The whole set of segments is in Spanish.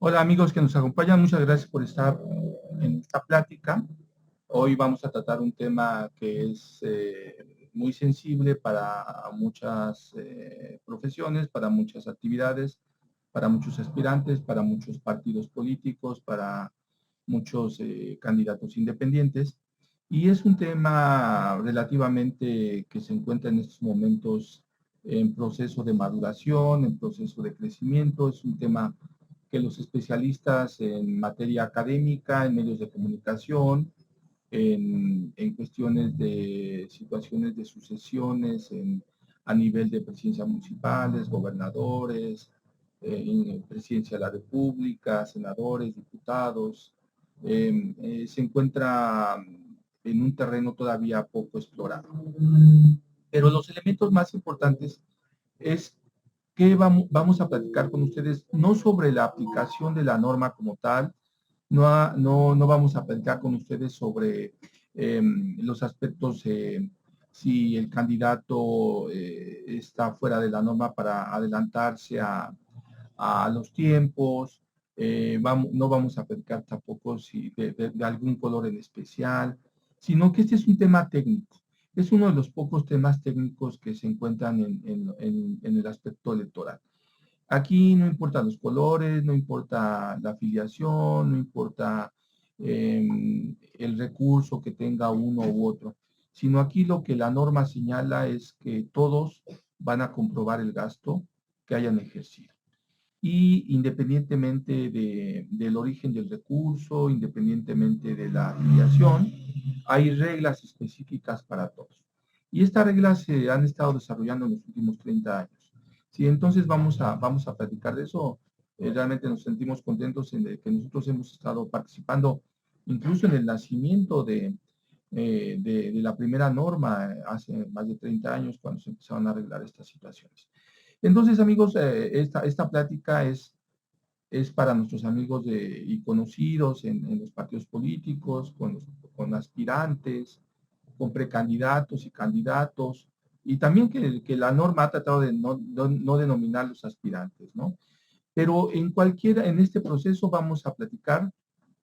Hola amigos que nos acompañan, muchas gracias por estar en esta plática. Hoy vamos a tratar un tema que es muy sensible para muchas profesiones, para muchas actividades, para muchos aspirantes, para muchos partidos políticos, para muchos candidatos independientes. Y es un tema relativamente que se encuentra en estos momentos en proceso de maduración, en proceso de crecimiento. Es un tema que los especialistas en materia académica, en medios de comunicación, en cuestiones de situaciones de sucesiones a nivel de presidencias municipales, gobernadores, presidencia de la República, senadores, diputados, se encuentra en un terreno todavía poco explorado. Pero los elementos más importantes es que vamos a platicar con ustedes no sobre la aplicación de la norma como tal, no vamos a platicar con ustedes sobre los aspectos, si el candidato está fuera de la norma para adelantarse a los tiempos, no vamos a platicar tampoco si de algún color en especial, sino que este es un tema técnico. Es uno de los pocos temas técnicos que se encuentran en el aspecto electoral. Aquí no importan los colores, no importa la afiliación, no importa el recurso que tenga uno u otro, sino aquí lo que la norma señala es que todos van a comprobar el gasto que hayan ejercido. Y independientemente del origen del recurso, independientemente de la afiliación, hay reglas específicas para todos. Y estas reglas se han estado desarrollando en los últimos 30 años. Sí, entonces vamos a platicar de eso. Realmente nos sentimos contentos en que nosotros hemos estado participando incluso en el nacimiento de la primera norma hace más de 30 años cuando se empezaron a arreglar estas situaciones. Entonces, amigos, esta plática es para nuestros amigos y conocidos en los partidos políticos, con aspirantes, con precandidatos y candidatos, y también que la norma ha tratado de no denominar los aspirantes, ¿no? Pero en este proceso vamos a platicar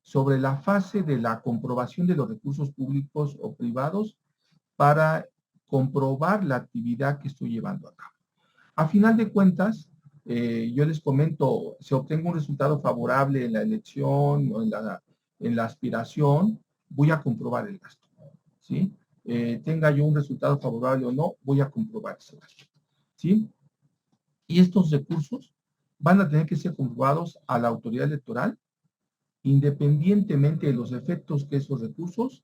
sobre la fase de la comprobación de los recursos públicos o privados para comprobar la actividad que estoy llevando a cabo. A final de cuentas, yo les comento, si obtengo un resultado favorable en la elección o en la aspiración, voy a comprobar el gasto, ¿sí? Tenga yo un resultado favorable o no, voy a comprobar ese gasto, ¿sí? Y estos recursos van a tener que ser comprobados a la autoridad electoral, independientemente de los efectos que esos recursos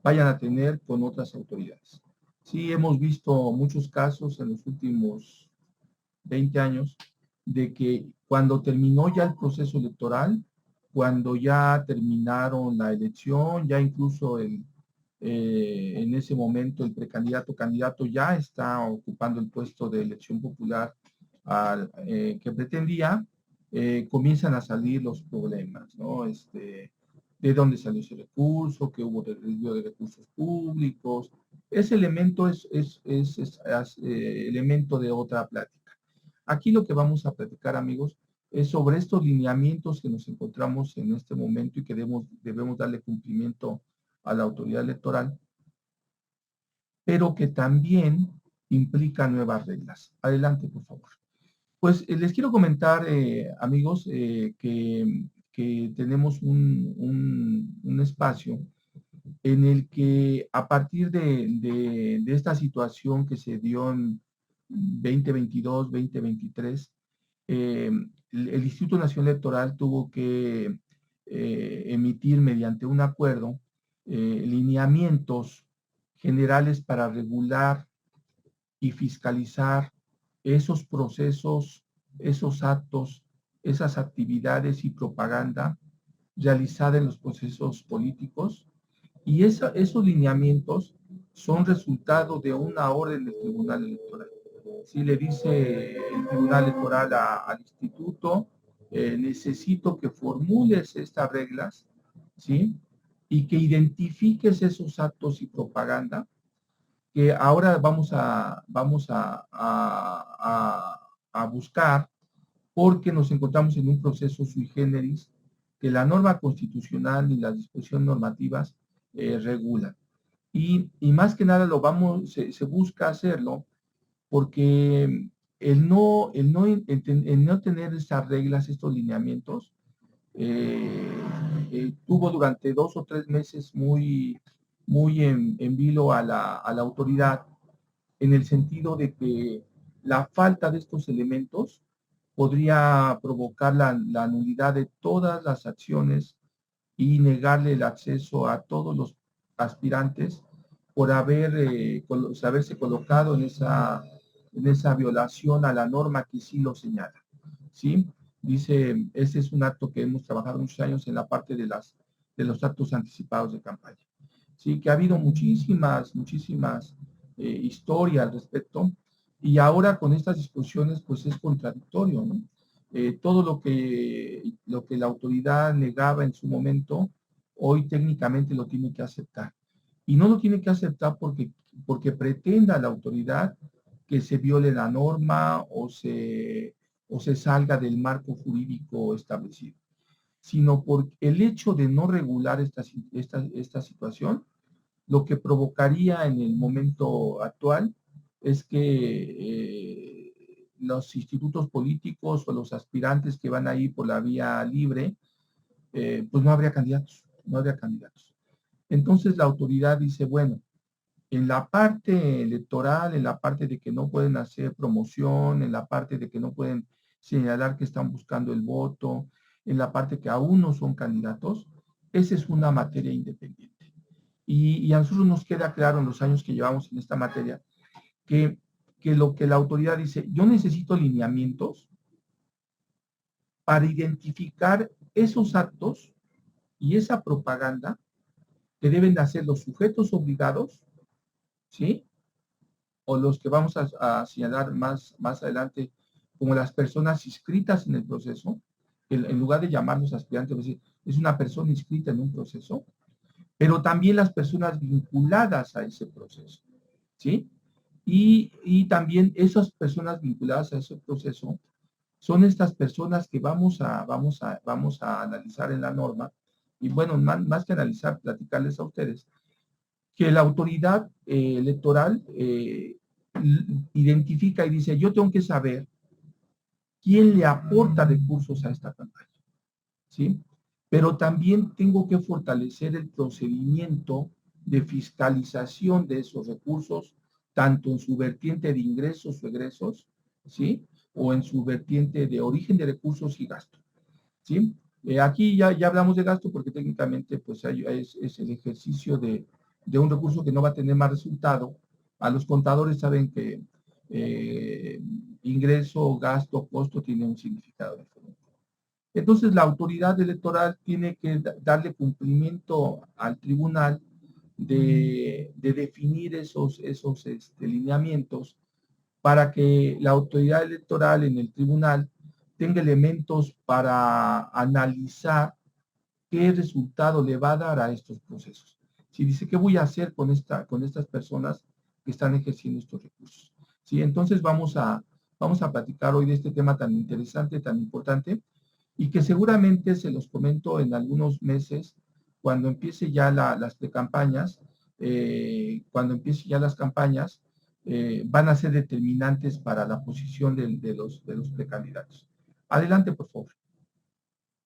vayan a tener con otras autoridades. Sí, hemos visto muchos casos en los últimos 20 años, de que cuando terminó ya el proceso electoral, cuando ya terminaron la elección, ya incluso en ese momento el precandidato candidato ya está ocupando el puesto de elección popular que pretendía, comienzan a salir los problemas, ¿no? De dónde salió ese recurso, que hubo desvío de recursos públicos. Ese elemento es elemento de otra plática. Aquí lo que vamos a platicar, amigos, es sobre estos lineamientos que nos encontramos en este momento y que debemos darle cumplimiento a la autoridad electoral, pero que también implica nuevas reglas. Adelante, por favor. Pues les quiero comentar, amigos, que tenemos un espacio en el que a partir de esta situación que se dio en 2022, 2023, el Instituto Nacional Electoral tuvo que emitir mediante un acuerdo lineamientos generales para regular y fiscalizar esos procesos, esos actos, esas actividades y propaganda realizada en los procesos políticos, y esos lineamientos son resultado de una orden del Tribunal Electoral. Si le dice el Tribunal Electoral al instituto, necesito que formules estas reglas, ¿sí? Y que identifiques esos actos y propaganda que ahora vamos a buscar porque nos encontramos en un proceso sui generis que la norma constitucional y las disposiciones normativas regulan. Y más que nada se busca hacerlo porque el no tener estas reglas, estos lineamientos, eh, tuvo durante 2 o 3 meses muy en vilo a la autoridad, en el sentido de que la falta de estos elementos podría provocar la nulidad de todas las acciones y negarle el acceso a todos los aspirantes por haberse colocado en esa violación a la norma que sí lo señala. ¿Sí? Dice, ese es un acto que hemos trabajado muchos años en la parte de los actos anticipados de campaña. Sí, que ha habido muchísimas historias al respecto, y ahora con estas disposiciones pues es contradictorio, ¿no? Todo lo que la autoridad negaba en su momento, hoy técnicamente lo tiene que aceptar. Y no lo tiene que aceptar porque pretenda la autoridad que se viole la norma o se salga del marco jurídico establecido, sino por el hecho de no regular esta situación, lo que provocaría en el momento actual es que los institutos políticos o los aspirantes que van a ir por la vía libre, pues no habría candidatos, no habría candidatos. Entonces la autoridad dice, bueno, en la parte electoral, en la parte de que no pueden hacer promoción, en la parte de que no pueden señalar que están buscando el voto, en la parte que aún no son candidatos, esa es una materia independiente. Y a nosotros nos queda claro en los años que llevamos en esta materia que, que lo que la autoridad dice, yo necesito lineamientos para identificar esos actos y esa propaganda que deben de hacer los sujetos obligados, ¿sí? O los que vamos a señalar más adelante como las personas inscritas en el proceso, en lugar de llamarlos aspirantes, es una persona inscrita en un proceso, pero también las personas vinculadas a ese proceso, ¿sí? Y también esas personas vinculadas a ese proceso son estas personas que vamos a analizar en la norma, y bueno, más que analizar, platicarles a ustedes, que la autoridad electoral identifica y dice, yo tengo que saber quién le aporta recursos a esta campaña, ¿sí? Pero también tengo que fortalecer el procedimiento de fiscalización de esos recursos, tanto en su vertiente de ingresos o egresos, ¿sí? O en su vertiente de origen de recursos y gasto, ¿sí? Aquí ya hablamos de gasto porque técnicamente pues es el ejercicio de un recurso que no va a tener más resultado. A los contadores saben que eh, ingreso, gasto, costo tiene un significado diferente. Entonces la autoridad electoral tiene que darle cumplimiento al tribunal de definir esos lineamientos para que la autoridad electoral en el tribunal tenga elementos para analizar qué resultado le va a dar a estos procesos. Si dice, ¿qué voy a hacer con estas personas que están ejerciendo estos recursos? ¿Sí? Entonces vamos a platicar hoy de este tema tan interesante, tan importante, y que seguramente se los comento en algunos meses, cuando empiece ya las precampañas, cuando empiece ya las campañas, van a ser determinantes para la posición de los precandidatos. Adelante, por favor.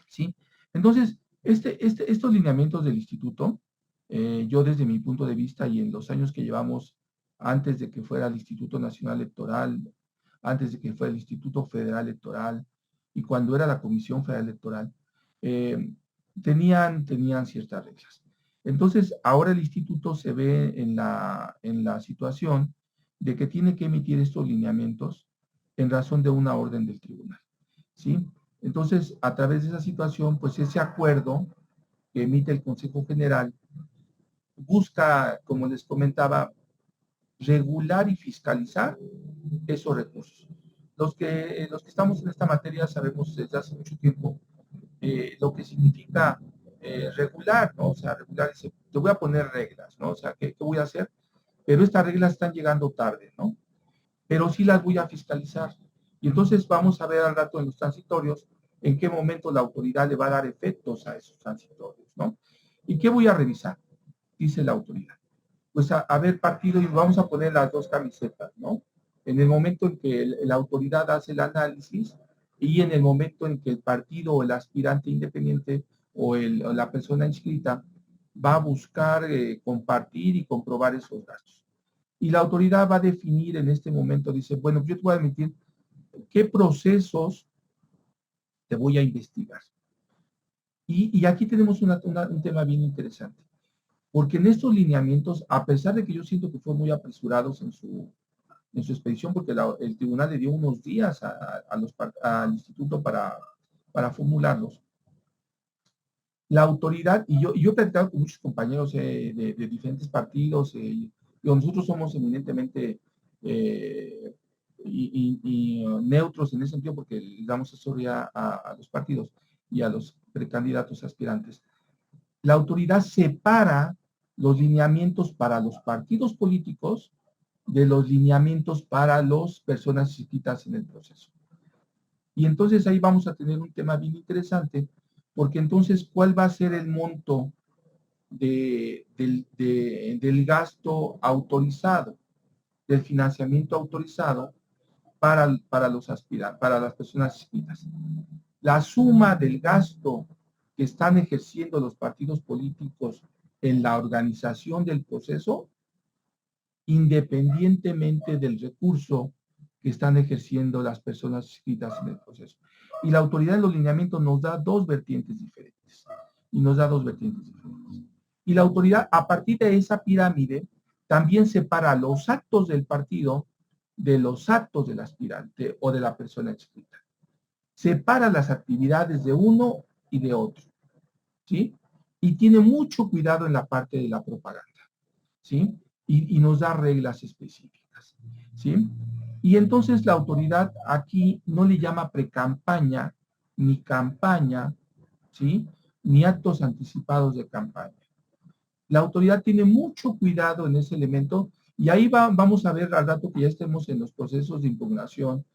¿Sí? Entonces, estos lineamientos del instituto, yo desde mi punto de vista y en los años que llevamos antes de que fuera el Instituto Nacional Electoral, antes de que fuera el Instituto Federal Electoral y cuando era la Comisión Federal Electoral, eh, tenían ciertas reglas. Entonces, ahora el instituto se ve en la situación de que tiene que emitir estos lineamientos en razón de una orden del tribunal, ¿sí? Entonces, a través de esa situación, pues ese acuerdo que emite el Consejo General busca, como les comentaba, regular y fiscalizar esos recursos. Los que estamos en esta materia sabemos desde hace mucho tiempo lo que significa regular, ¿no? O sea, regular, te voy a poner reglas, ¿no? O sea, ¿qué voy a hacer? Pero estas reglas están llegando tarde, ¿no? Pero sí las voy a fiscalizar. Y entonces vamos a ver al rato en los transitorios en qué momento la autoridad le va a dar efectos a esos transitorios, ¿no? ¿Y qué voy a revisar? Dice la autoridad. Pues a ver partido y vamos a poner las dos camisetas, ¿no? En el momento en que la autoridad hace el análisis y en el momento en que el partido o el aspirante independiente o la persona inscrita va a buscar compartir y comprobar esos datos. Y la autoridad va a definir en este momento, dice, bueno, yo te voy a admitir qué procesos te voy a investigar. Y aquí tenemos un tema bien interesante, porque en estos lineamientos, a pesar de que yo siento que fue muy apresurados en su expedición, porque el tribunal le dio unos días al instituto para formularlos, la autoridad, y yo he platicado con muchos compañeros de diferentes partidos, nosotros somos eminentemente neutros en ese sentido porque le damos asesoría a los partidos y a los precandidatos aspirantes. La autoridad separa los lineamientos para los partidos políticos de los lineamientos para las personas inscritas en el proceso. Y entonces ahí vamos a tener un tema bien interesante, porque entonces, ¿cuál va a ser el monto del gasto autorizado, del financiamiento autorizado para las personas inscritas? La suma del gasto que están ejerciendo los partidos políticos en la organización del proceso, independientemente del recurso que están ejerciendo las personas inscritas en el proceso. Y la autoridad de los lineamientos nos da dos vertientes diferentes. Y la autoridad, a partir de esa pirámide, también separa los actos del partido de los actos del aspirante o de la persona inscrita. Separa las actividades de uno y de otro, ¿sí? Y tiene mucho cuidado en la parte de la propaganda, ¿sí? Y nos da reglas específicas, ¿sí? Y entonces la autoridad aquí no le llama precampaña, ni campaña, ¿sí? Ni actos anticipados de campaña. La autoridad tiene mucho cuidado en ese elemento y ahí vamos a ver al rato que ya estemos en los procesos de impugnación,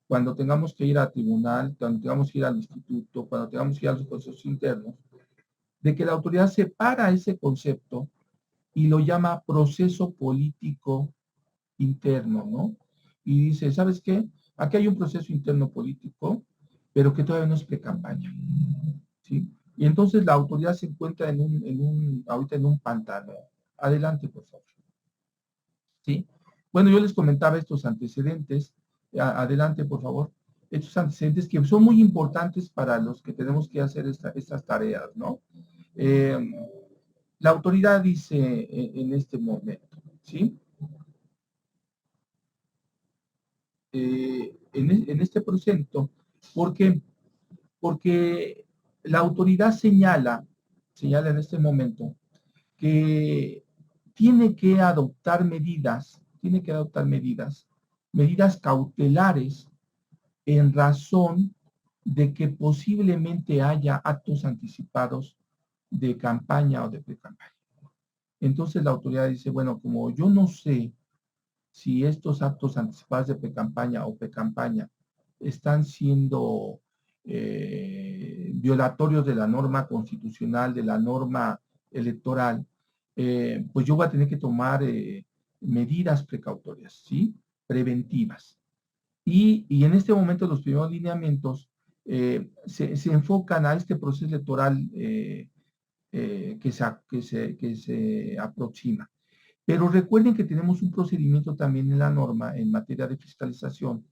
cuando tengamos que ir al tribunal, cuando tengamos que ir al instituto, cuando tengamos que ir a los procesos internos, de que la autoridad separa ese concepto y lo llama proceso político interno, ¿no? Y dice, ¿sabes qué? Aquí hay un proceso interno político, pero que todavía no es pre-campaña, ¿sí? Y entonces la autoridad se encuentra ahorita en un pantano. Adelante, por favor. ¿Sí? Bueno, yo les comentaba estos antecedentes. Adelante, por favor. Estos antecedentes que son muy importantes para los que tenemos que hacer estas tareas, ¿no? Eh, la autoridad dice en este momento, ¿sí? En este proceso, porque, porque la autoridad señala en este momento que tiene que adoptar medidas cautelares en razón de que posiblemente haya actos anticipados de campaña o de pre-campaña. Entonces la autoridad dice, bueno, como yo no sé si estos actos anticipados de pre-campaña o pre-campaña están siendo violatorios de la norma constitucional, de la norma electoral, pues yo voy a tener que tomar medidas precautorias, ¿sí? Preventivas. Y en este momento los primeros lineamientos se enfocan a este proceso electoral que se aproxima. Pero recuerden que tenemos un procedimiento también en la norma en materia de fiscalización,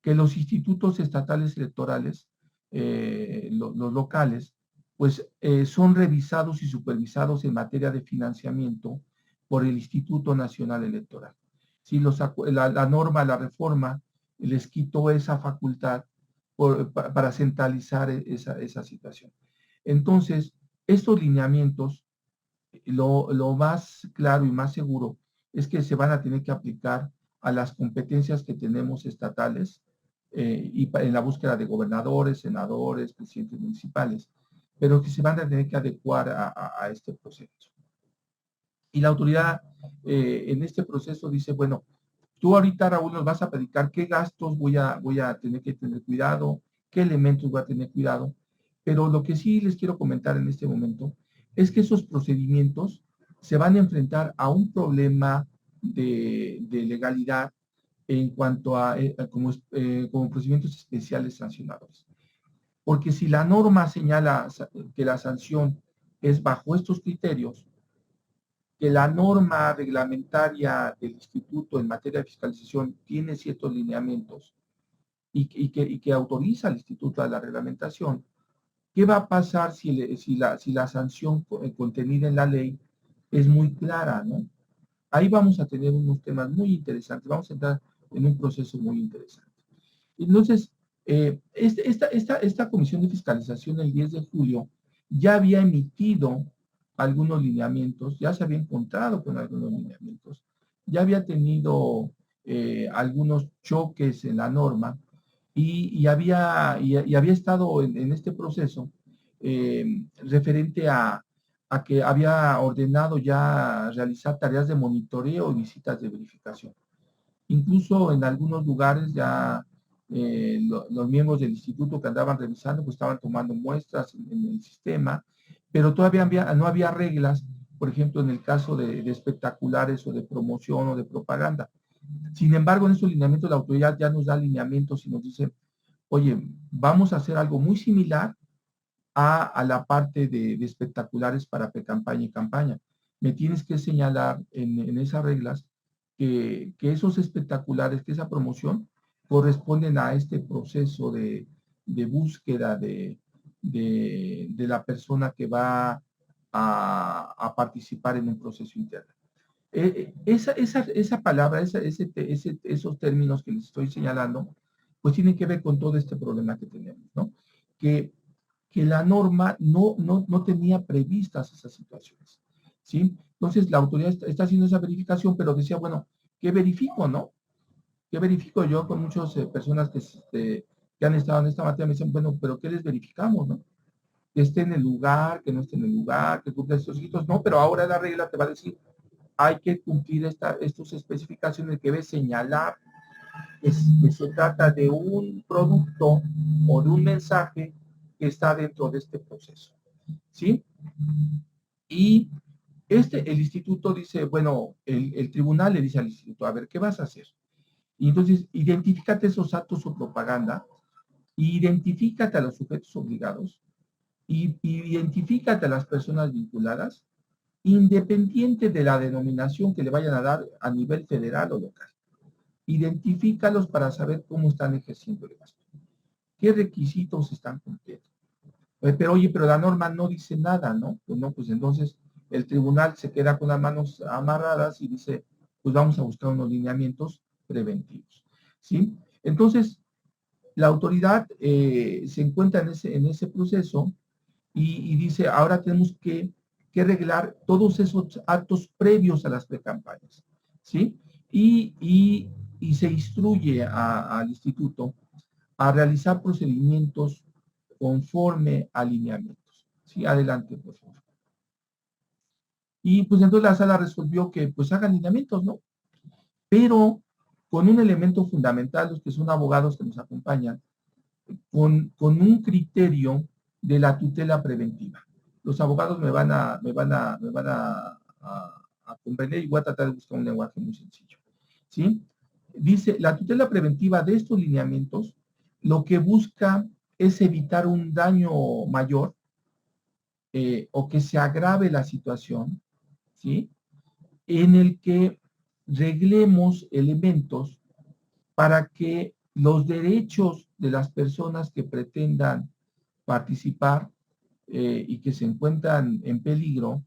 que los institutos estatales electorales, los locales, pues son revisados y supervisados en materia de financiamiento por el Instituto Nacional Electoral. Si la norma, la reforma, les quitó esa facultad para centralizar esa situación. Entonces, estos lineamientos lo más claro y más seguro es que se van a tener que aplicar a las competencias que tenemos estatales y en la búsqueda de gobernadores, senadores, presidentes municipales, pero que se van a tener que adecuar a este proceso. Y la autoridad en este proceso dice, bueno, Tú ahorita, Raúl, nos vas a platicar qué gastos voy a tener que tener cuidado, qué elementos voy a tener cuidado, pero lo que sí les quiero comentar en este momento es que esos procedimientos se van a enfrentar a un problema de legalidad en cuanto a como procedimientos especiales sancionadores. Porque si la norma señala que la sanción es bajo estos criterios, que la norma reglamentaria del instituto en materia de fiscalización tiene ciertos lineamientos y que autoriza al instituto a la reglamentación, ¿qué va a pasar si la sanción contenida en la ley es muy clara, ¿no? Ahí vamos a tener unos temas muy interesantes, vamos a entrar en un proceso muy interesante. Entonces, esta comisión de fiscalización el 10 de julio ya había emitido algunos lineamientos, ya se había encontrado con algunos lineamientos, ya había tenido algunos choques en la norma y había estado en este proceso referente a que había ordenado ya realizar tareas de monitoreo y visitas de verificación. Incluso en algunos lugares ya los miembros del instituto que andaban revisando pues estaban tomando muestras en el sistema, pero todavía no había reglas, por ejemplo, en el caso de espectaculares o de promoción o de propaganda. Sin embargo, en estos lineamientos la autoridad ya nos da lineamientos y nos dice, oye, vamos a hacer algo muy similar a la parte de espectaculares para pre-campaña y campaña. Me tienes que señalar en esas reglas que esos espectaculares, que esa promoción corresponden a este proceso de búsqueda de la persona que va a participar en un proceso interno. Esa palabra, esos términos que les estoy señalando, pues tienen que ver con todo este problema que tenemos, ¿no? Que que la norma no tenía previstas esas situaciones, ¿sí? Entonces, la autoridad está haciendo esa verificación, pero decía, bueno, ¿qué verifico, no? ¿Qué verifico yo con muchas personas que han estado en esta materia? Me dicen, bueno, pero ¿qué les verificamos, no? Que esté en el lugar, que no esté en el lugar, que cumpla estos requisitos, no, pero ahora la regla te va a decir, hay que cumplir estas especificaciones que debe señalar que se trata de un producto o de un mensaje que está dentro de este proceso. ¿Sí? Y el instituto dice, bueno, el tribunal le dice al instituto, a ver, ¿qué vas a hacer? Y entonces, identifícate esos actos o propaganda, identifícate a los sujetos obligados, y identifícate a las personas vinculadas, independiente de la denominación que le vayan a dar a nivel federal o local. Identifícalos para saber cómo están ejerciendo el gasto. ¿Qué requisitos están cumpliendo? Pero oye, pero la norma no dice nada, ¿no? Pues no, pues entonces el tribunal se queda con las manos amarradas y dice, pues vamos a buscar unos lineamientos preventivos, ¿sí? Entonces, la autoridad se encuentra en ese proceso y dice, ahora tenemos que arreglar todos esos actos previos a las precampañas, ¿sí? Y se instruye al instituto a realizar procedimientos conforme a lineamientos. Sí, adelante, por favor. Y pues entonces la sala resolvió que pues hagan lineamientos, ¿no? Pero con un elemento fundamental, los que son abogados que nos acompañan, con un criterio de la tutela preventiva. Los abogados me van a comprender y voy a tratar de buscar un lenguaje muy sencillo. ¿Sí? Dice, la tutela preventiva de estos lineamientos lo que busca es evitar un daño mayor o que se agrave la situación, ¿sí? En el que reglemos elementos para que los derechos de las personas que pretendan participar y que se encuentran en peligro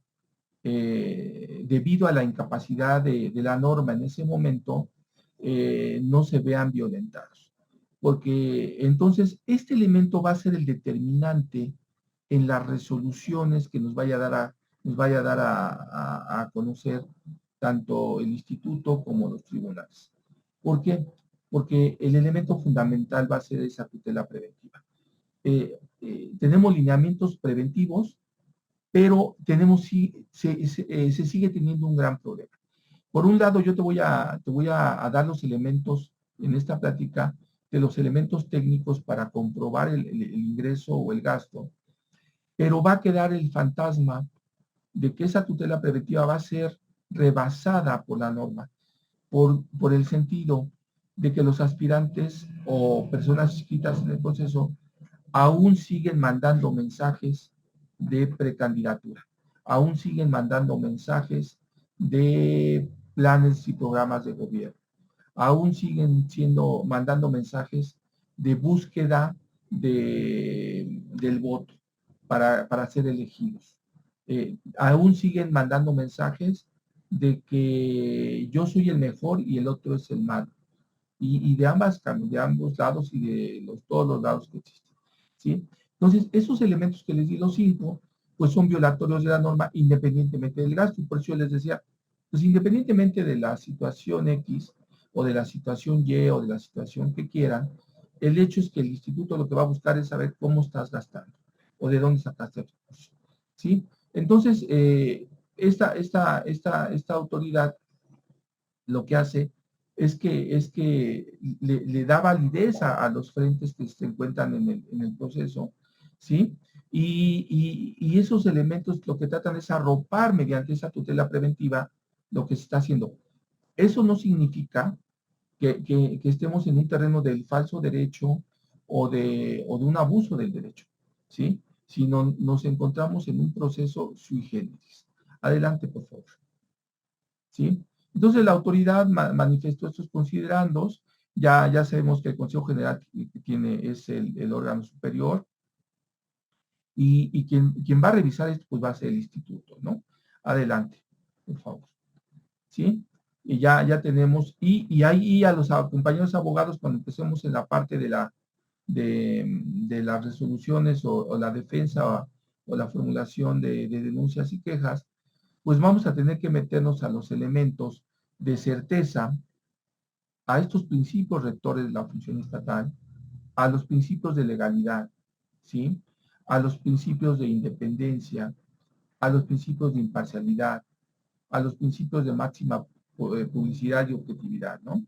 debido a la incapacidad de la norma en ese momento, no se vean violentados. Porque entonces este elemento va a ser el determinante en las resoluciones que nos vaya a dar a conocer tanto el instituto como los tribunales. ¿Por qué? Porque el elemento fundamental va a ser esa tutela preventiva. Tenemos lineamientos preventivos, pero se sigue teniendo un gran problema. Por un lado, yo te voy a dar los elementos en esta plática de los elementos técnicos para comprobar el ingreso o el gasto, pero va a quedar el fantasma de que esa tutela preventiva va a ser rebasada por la norma, por el sentido de que los aspirantes o personas inscritas en el proceso aún siguen mandando mensajes de precandidatura, aún siguen mandando mensajes de planes y programas de gobierno, aún siguen mandando mensajes de búsqueda del voto para ser elegidos. Aún siguen mandando mensajes de que yo soy el mejor y el otro es el malo. Y de ambos lados y de todos los lados que existen. ¿Sí? Entonces, esos elementos que les di los cinco, pues son violatorios de la norma independientemente del gasto. Por eso yo les decía, pues independientemente de la situación X o de la situación Y o de la situación que quieran, el hecho es que el instituto lo que va a buscar es saber cómo estás gastando o de dónde sacaste el recurso. ¿Sí? Entonces, esta autoridad lo que hace es que le da validez a los frentes que se encuentran en el proceso, ¿sí? Y esos elementos lo que tratan es arropar mediante esa tutela preventiva lo que se está haciendo. Eso no significa que estemos en un terreno del falso derecho o de un abuso del derecho, ¿sí? Sino nos encontramos en un proceso sui generis. Adelante, por favor. ¿Sí? Entonces la autoridad manifestó estos considerandos, ya sabemos que el Consejo General es el órgano superior y quien va a revisar esto pues va a ser el instituto, ¿no? Adelante, por favor. ¿Sí? Y ya tenemos, y ahí a los compañeros abogados, cuando empecemos en la parte de las resoluciones o la defensa o la formulación de denuncias y quejas, pues vamos a tener que meternos a los elementos de certeza, a estos principios rectores de la función estatal, a los principios de legalidad, ¿sí? A los principios de independencia, a los principios de imparcialidad, a los principios de máxima publicidad y objetividad, ¿no?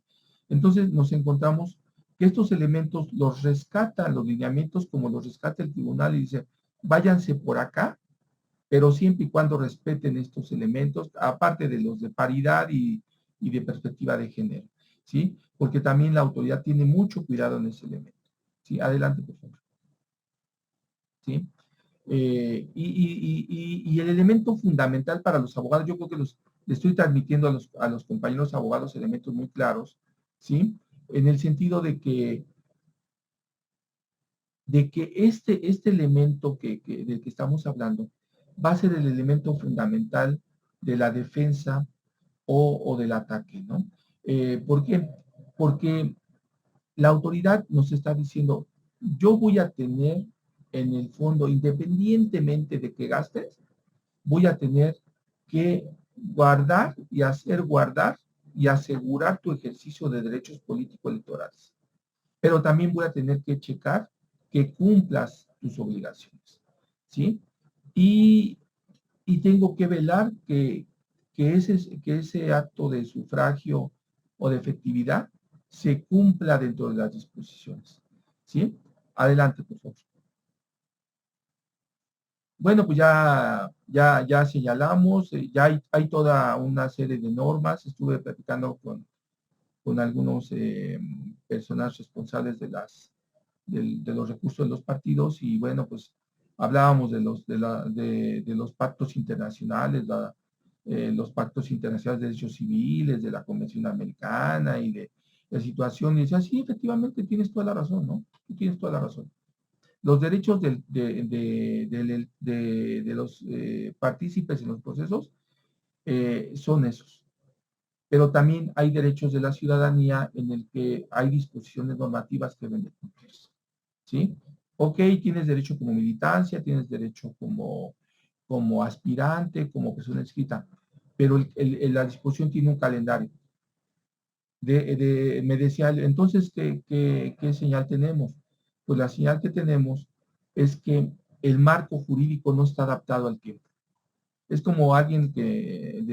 Entonces nos encontramos que estos elementos los rescatan los lineamientos como los rescata el tribunal y dice, váyanse por acá, pero siempre y cuando respeten estos elementos, aparte de los de paridad y de perspectiva de género, ¿sí? Porque también la autoridad tiene mucho cuidado en ese elemento. ¿Sí? Adelante, por favor. ¿Sí? Y el elemento fundamental para los abogados, yo creo que le estoy transmitiendo a los compañeros abogados elementos muy claros, ¿sí? En el sentido de que este elemento del que estamos hablando va a ser el elemento fundamental de la defensa o del ataque, ¿no? ¿Por qué? Porque la autoridad nos está diciendo, yo voy a tener en el fondo, independientemente de que gastes, voy a tener que guardar y hacer guardar y asegurar tu ejercicio de derechos políticos electorales. Pero también voy a tener que checar que cumplas tus obligaciones, ¿sí? Y, y tengo que velar que ese acto de sufragio o de efectividad se cumpla dentro de las disposiciones, ¿sí? Adelante, por favor. Bueno, pues ya señalamos, ya hay toda una serie de normas. Estuve platicando con algunos personas responsables de los recursos de los partidos y bueno, pues hablábamos de los pactos internacionales, los pactos internacionales de derechos civiles, de la Convención Americana y de la situación. Y decía, sí, efectivamente, tienes toda la razón, ¿no? Tú tienes toda la razón. Los derechos de los partícipes en los procesos son esos. Pero también hay derechos de la ciudadanía en el que hay disposiciones normativas que deben de cumplirse. ¿Sí? Ok, tienes derecho como militancia, tienes derecho como aspirante, como persona inscrita, pero la disposición tiene un calendario. Me decía, entonces, ¿qué señal tenemos? Pues la señal que tenemos es que el marco jurídico no está adaptado al tiempo. Es como alguien que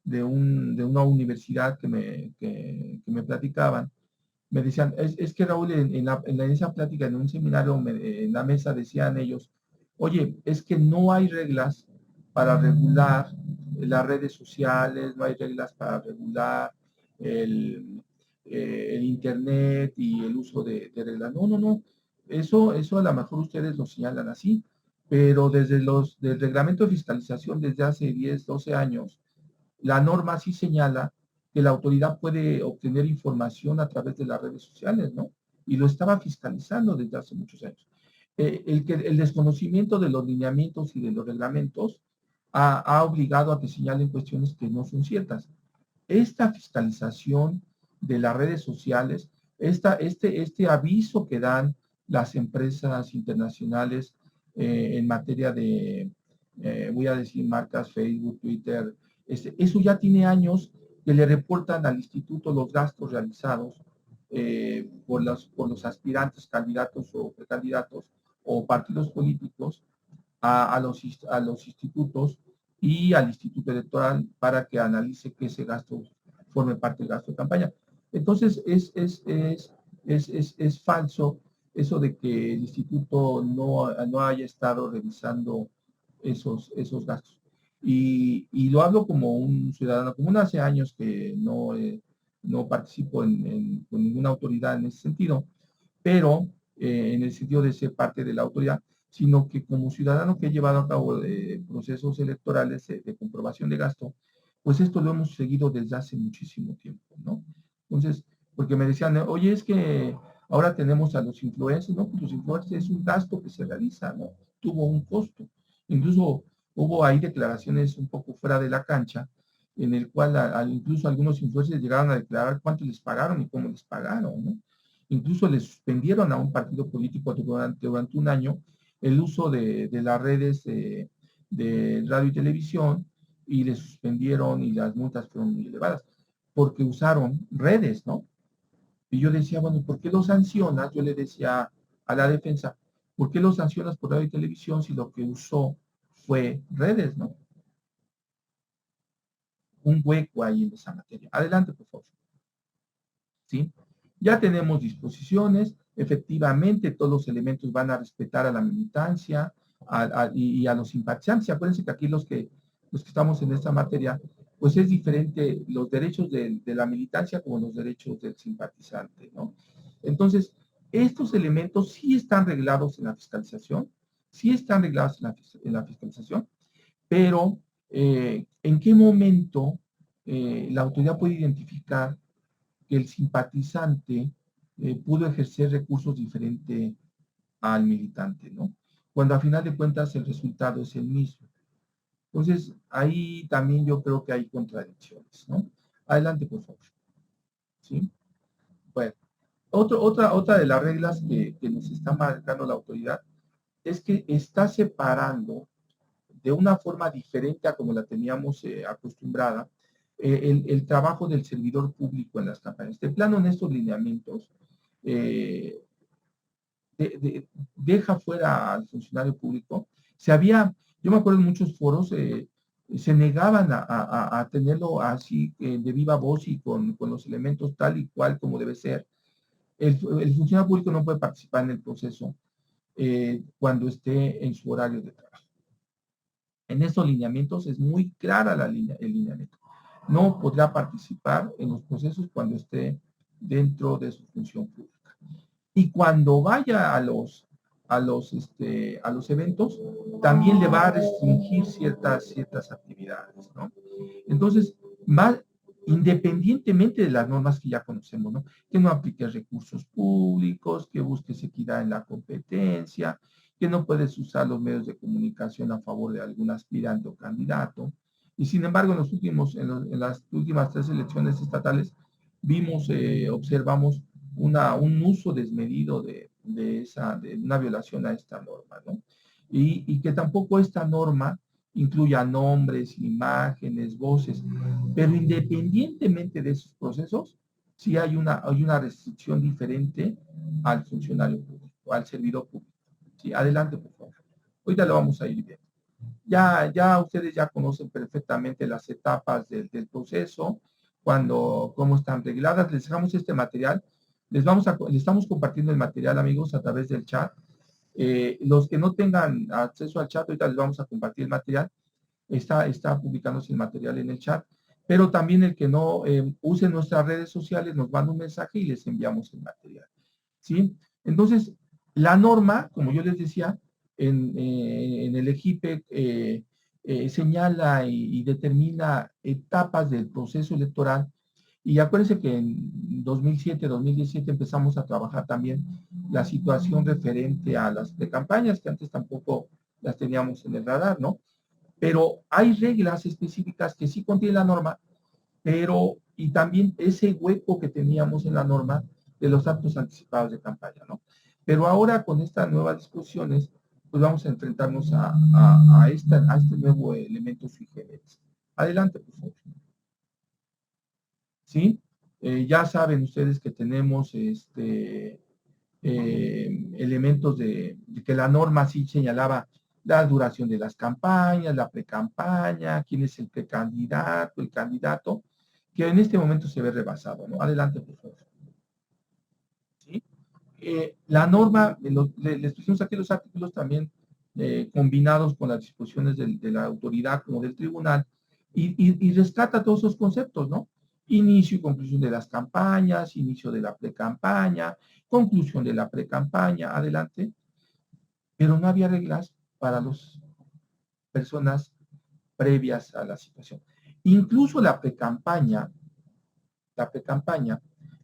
de una universidad que me platicaban. Me decían, es que Raúl, en esa plática, en un seminario, en la mesa decían ellos, oye, es que no hay reglas para regular las redes sociales, no hay reglas para regular el, el Internet y el uso de reglas. No, no, no. Eso a lo mejor ustedes lo señalan así, pero del reglamento de fiscalización desde hace 10, 12 años, la norma sí señala que la autoridad puede obtener información a través de las redes sociales, ¿no? Y lo estaba fiscalizando desde hace muchos años. El desconocimiento de los lineamientos y de los reglamentos ha obligado a que señalen cuestiones que no son ciertas. Esta fiscalización de las redes sociales, este aviso que dan las empresas internacionales en materia de, voy a decir, marcas Facebook, Twitter, eso ya tiene años que le reportan al instituto los gastos realizados por los aspirantes, candidatos o precandidatos o partidos políticos a los institutos y al Instituto Electoral para que analice que ese gasto forme parte del gasto de campaña. Entonces, es falso eso de que el instituto no haya estado revisando esos gastos. Y lo hablo como un ciudadano común. Hace años que no participo con ninguna autoridad en ese sentido, pero en el sentido de ser parte de la autoridad, sino que como ciudadano que he llevado a cabo procesos electorales de comprobación de gasto, pues esto lo hemos seguido desde hace muchísimo tiempo, ¿no? Entonces, porque me decían, oye, es que ahora tenemos a los influencers, ¿no? Pues los influencers es un gasto que se realiza, ¿no? Tuvo un costo. Incluso hubo ahí declaraciones un poco fuera de la cancha, en el cual incluso algunos influencers llegaron a declarar cuánto les pagaron y cómo les pagaron, ¿no? Incluso le suspendieron a un partido político durante un año el uso de las redes de radio y televisión y le suspendieron y las multas fueron muy elevadas porque usaron redes, ¿no? Y yo decía, bueno, ¿por qué lo sancionas? Yo le decía a la defensa, ¿por qué lo sancionas por radio y televisión si lo que usó fue redes, ¿no? Un hueco ahí en esa materia. Adelante, por favor. ¿Sí? Ya tenemos disposiciones, efectivamente todos los elementos van a respetar a la militancia y a los simpatizantes. Acuérdense que aquí los que estamos en esta materia, pues es diferente los derechos de la militancia como los derechos del simpatizante, ¿no? Entonces, estos elementos sí están reglados en la fiscalización, sí están reglados en la fiscalización, pero ¿en qué momento la autoridad puede identificar que el simpatizante pudo ejercer recursos diferentes al militante, ¿no? Cuando a final de cuentas el resultado es el mismo. Entonces, ahí también yo creo que hay contradicciones, ¿no? Adelante, por favor. ¿Sí? Bueno, otra de las reglas que nos está marcando la autoridad es que está separando de una forma diferente a como la teníamos acostumbrada el trabajo del servidor público en las campañas. De plano, en estos lineamientos, eh, deja fuera al funcionario público. Yo me acuerdo en muchos foros, se negaban a tenerlo así de viva voz y con los elementos tal y cual como debe ser. El funcionario público no puede participar en el proceso cuando esté en su horario de trabajo. En estos lineamientos es muy clara el lineamiento. No podrá participar en los procesos cuando esté dentro de su función pública. Y cuando vaya a los eventos, también le va a restringir ciertas actividades, ¿no? Entonces, más, independientemente de las normas que ya conocemos, ¿no? Que no aplique recursos públicos, que busques equidad en la competencia, que no puedes usar los medios de comunicación a favor de algún aspirante o candidato. Y sin embargo, en las últimas 3 elecciones estatales, observamos un uso desmedido de una violación a esta norma, ¿no? Y que tampoco esta norma incluya nombres, imágenes, voces, pero independientemente de esos procesos, sí hay una restricción diferente al funcionario público, al servidor público. Sí, adelante, por favor. Ahorita lo vamos a ir viendo. Ya ustedes ya conocen perfectamente las etapas del proceso, cómo están regladas. Les dejamos este material. Les estamos compartiendo el material, amigos, a través del chat. Los que no tengan acceso al chat, ahorita les vamos a compartir el material. Está publicándose el material en el chat, pero también el que no use nuestras redes sociales nos manda un mensaje y les enviamos el material. ¿Sí? Entonces, la norma, como yo les decía, en el EGIPE señala y determina etapas del proceso electoral. Y acuérdense que en 2007, 2017 empezamos a trabajar también la situación referente a las precampañas, que antes tampoco las teníamos en el radar, ¿no? Pero hay reglas específicas que sí contiene la norma, pero y también ese hueco que teníamos en la norma de los actos anticipados de campaña, ¿no? Pero ahora con estas nuevas discusiones, pues vamos a enfrentarnos a este nuevo elemento sui generis. Adelante, por favor. ¿Sí? Ya saben ustedes que tenemos elementos de que la norma sí señalaba la duración de las campañas, la precampaña, quién es el precandidato, el candidato, que en este momento se ve rebasado, ¿no? Adelante, por favor. ¿Sí? La norma, les pusimos aquí los artículos también combinados con las disposiciones de la autoridad como del tribunal y rescata todos esos conceptos, ¿no? Inicio y conclusión de las campañas, inicio de la precampaña, conclusión de la precampaña, adelante, pero no había reglas para las personas previas a la situación. Incluso la precampaña,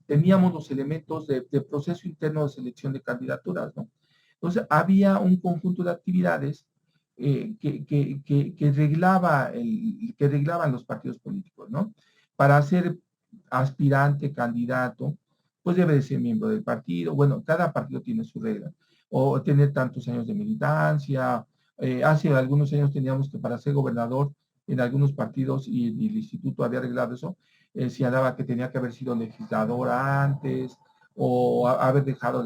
teníamos los elementos de proceso interno de selección de candidaturas, ¿no? Entonces, había un conjunto de actividades que reglaban los partidos políticos, ¿no? Para ser aspirante, candidato, pues debe de ser miembro del partido. Bueno, cada partido tiene su regla. O tener tantos años de militancia. Hace algunos años teníamos que para ser gobernador en algunos partidos, y el instituto había arreglado eso, señalaba que tenía que haber sido legislador antes, o haber dejado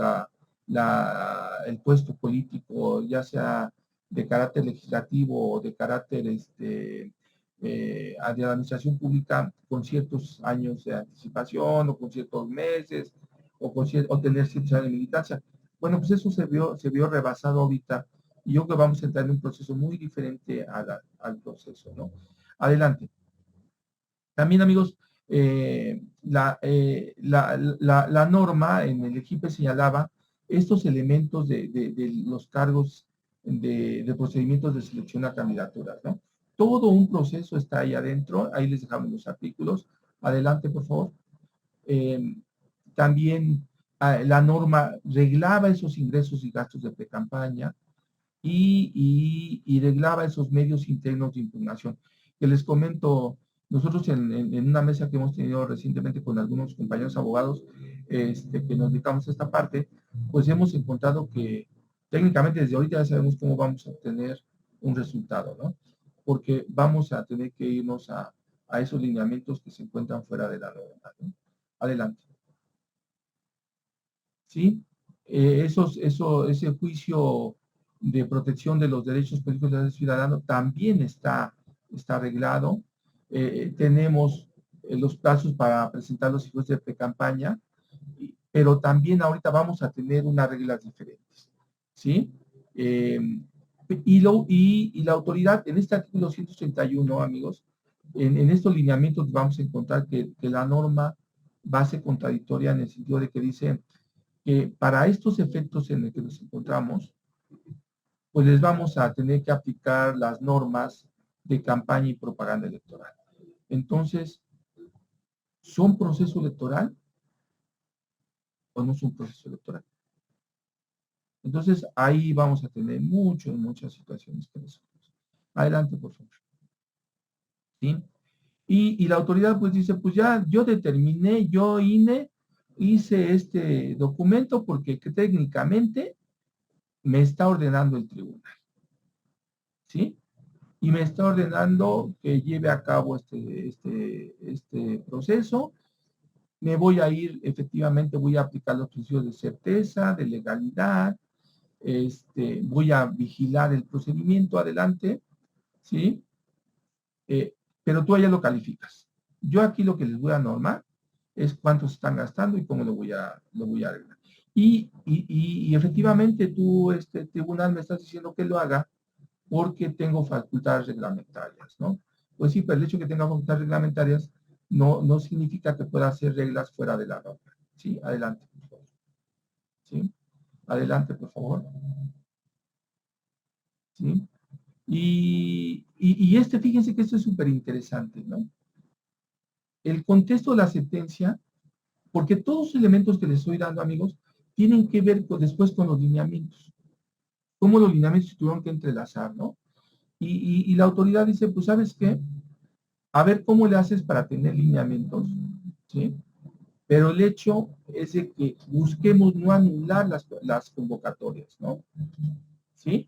el puesto político, ya sea de carácter legislativo o de carácter de administración pública, con ciertos años de anticipación o con ciertos meses o tener ciertos años de militancia. Bueno, pues eso se vio rebasado ahorita, y yo creo que vamos a entrar en un proceso muy diferente al proceso, ¿no? Adelante. También, amigos, la norma en el EGIPE señalaba estos elementos de los cargos de procedimientos de selección a candidaturas, ¿no? Todo un proceso está ahí adentro, ahí les dejamos los artículos. Adelante, por favor. Eh, También la norma reglaba esos ingresos y gastos de pre-campaña y reglaba esos medios internos de impugnación. Que les comento, nosotros en una mesa que hemos tenido recientemente con algunos compañeros abogados que nos dedicamos a esta parte, pues hemos encontrado que técnicamente desde ahorita ya sabemos cómo vamos a obtener un resultado, ¿no? Porque vamos a tener que irnos a esos lineamientos que se encuentran fuera de la norma, ¿no? Adelante. ¿Sí? Ese juicio de protección de los derechos políticos del ciudadano también está arreglado. Tenemos los plazos para presentar los hijos de pre-campaña, pero también ahorita vamos a tener unas reglas diferentes, ¿sí? Eh, y la autoridad, en este artículo 131, amigos, en estos lineamientos vamos a encontrar que la norma va a ser contradictoria en el sentido de que dice que para estos efectos en los que nos encontramos, pues les vamos a tener que aplicar las normas de campaña y propaganda electoral. Entonces, ¿son proceso electoral o no son proceso electoral? Entonces, ahí vamos a tener muchas situaciones que resolver. Adelante, por favor. ¿Sí? Y la autoridad pues dice, pues ya yo determiné, yo INE, hice este documento porque técnicamente me está ordenando el tribunal. ¿Sí? Y me está ordenando que lleve a cabo este proceso. Me voy a ir, efectivamente, voy a aplicar los principios de certeza, de legalidad, voy a vigilar el procedimiento adelante, ¿sí? Pero tú allá lo calificas. Yo aquí lo que les voy a normar es cuánto se están gastando y cómo lo voy a arreglar. Y efectivamente tú, este tribunal, me estás diciendo que lo haga porque tengo facultades reglamentarias, ¿no? Pues sí, pero el hecho de que tenga facultades reglamentarias no significa que pueda hacer reglas fuera de la norma. ¿Sí? Adelante, por favor. ¿Sí? Adelante, por favor. ¿Sí? Fíjense que esto es súper interesante, ¿no? El contexto de la sentencia, porque todos los elementos que les estoy dando, amigos, tienen que ver después con los lineamientos. Cómo los lineamientos se tuvieron que entrelazar, ¿no? Y la autoridad dice, pues, ¿sabes qué? A ver cómo le haces para tener lineamientos, ¿sí? Pero el hecho es de que busquemos no anular las convocatorias, ¿no? ¿Sí?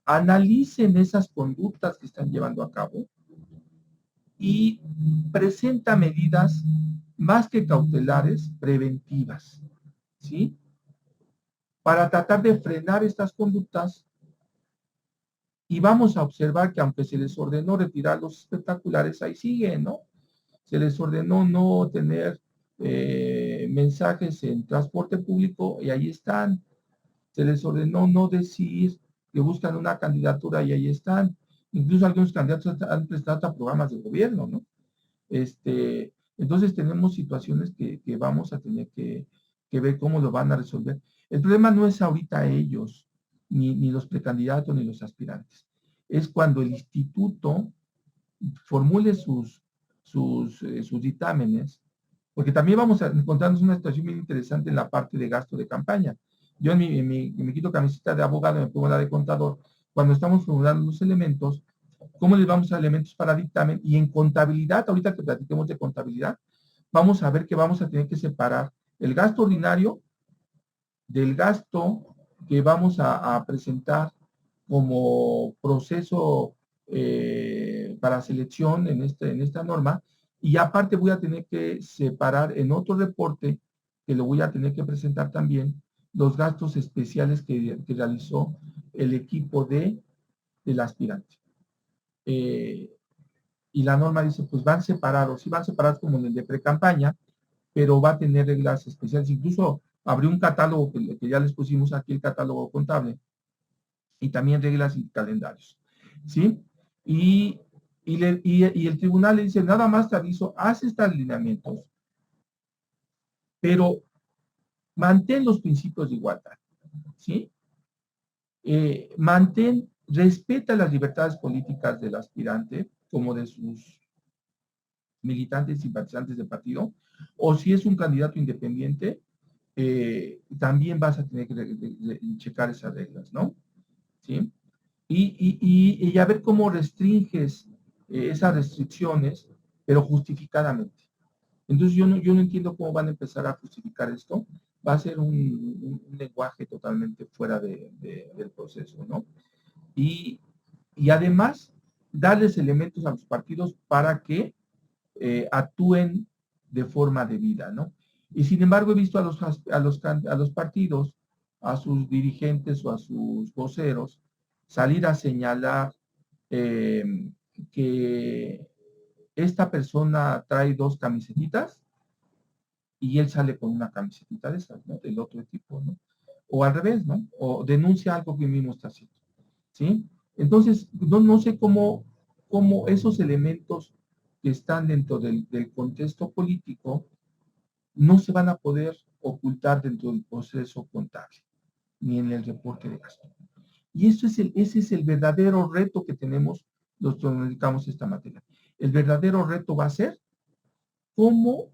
Analicen esas conductas que están llevando a cabo y presenta medidas más que cautelares, preventivas, ¿sí? Para tratar de frenar estas conductas y vamos a observar que aunque se les ordenó retirar los espectaculares, ahí siguen, ¿no? Se les ordenó no tener mensajes en transporte público y ahí están. Se les ordenó no decir que buscan una candidatura y ahí están. Incluso algunos candidatos han prestado a programas de gobierno, ¿no? Entonces tenemos situaciones que vamos a tener que ver cómo lo van a resolver. El problema no es ahorita ellos, ni los precandidatos, ni los aspirantes. Es cuando el instituto formule sus dictámenes, porque también vamos a encontrarnos una situación muy interesante en la parte de gasto de campaña. Yo me quito camiseta de abogado, me pongo la de contador, cuando estamos formulando los elementos, ¿cómo les vamos a elementos para dictamen? Y en contabilidad, ahorita que platiquemos de contabilidad, vamos a ver que vamos a tener que separar el gasto ordinario del gasto que vamos a presentar como proceso para selección en esta norma, y aparte voy a tener que separar en otro reporte, que lo voy a tener que presentar también, los gastos especiales que realizó el equipo del aspirante. Eh, y la norma dice, pues van separados, sí van separados como en el de pre-campaña, pero va a tener reglas especiales. Incluso abrió un catálogo que ya les pusimos aquí, el catálogo contable, y también reglas y calendarios, ¿sí? Y el tribunal le dice, nada más te aviso, haz estos lineamientos, pero mantén los principios de igualdad, ¿sí? Respeta las libertades políticas del aspirante, como de sus militantes y simpatizantes del partido, o si es un candidato independiente, también vas a tener que checar esas reglas, ¿no? ¿Sí? Y a ver cómo restringes esas restricciones, pero justificadamente. Entonces yo no entiendo cómo van a empezar a justificar esto. Va a ser un lenguaje totalmente fuera del proceso, ¿no? Y, y además, darles elementos a los partidos para que actúen de forma debida, ¿no? Y sin embargo he visto a los partidos, a sus dirigentes o a sus voceros, salir a señalar eh, que esta persona trae dos camisetitas y él sale con una camiseta de esas, ¿no? Del otro tipo, ¿no? O al revés, ¿no? O denuncia algo que mismo está haciendo, ¿sí? Entonces, no sé cómo esos elementos que están dentro del contexto político no se van a poder ocultar dentro del proceso contable, ni en el reporte de gasto. Y ese es el verdadero reto que tenemos los que nos dedicamos a esta materia. El verdadero reto va a ser cómo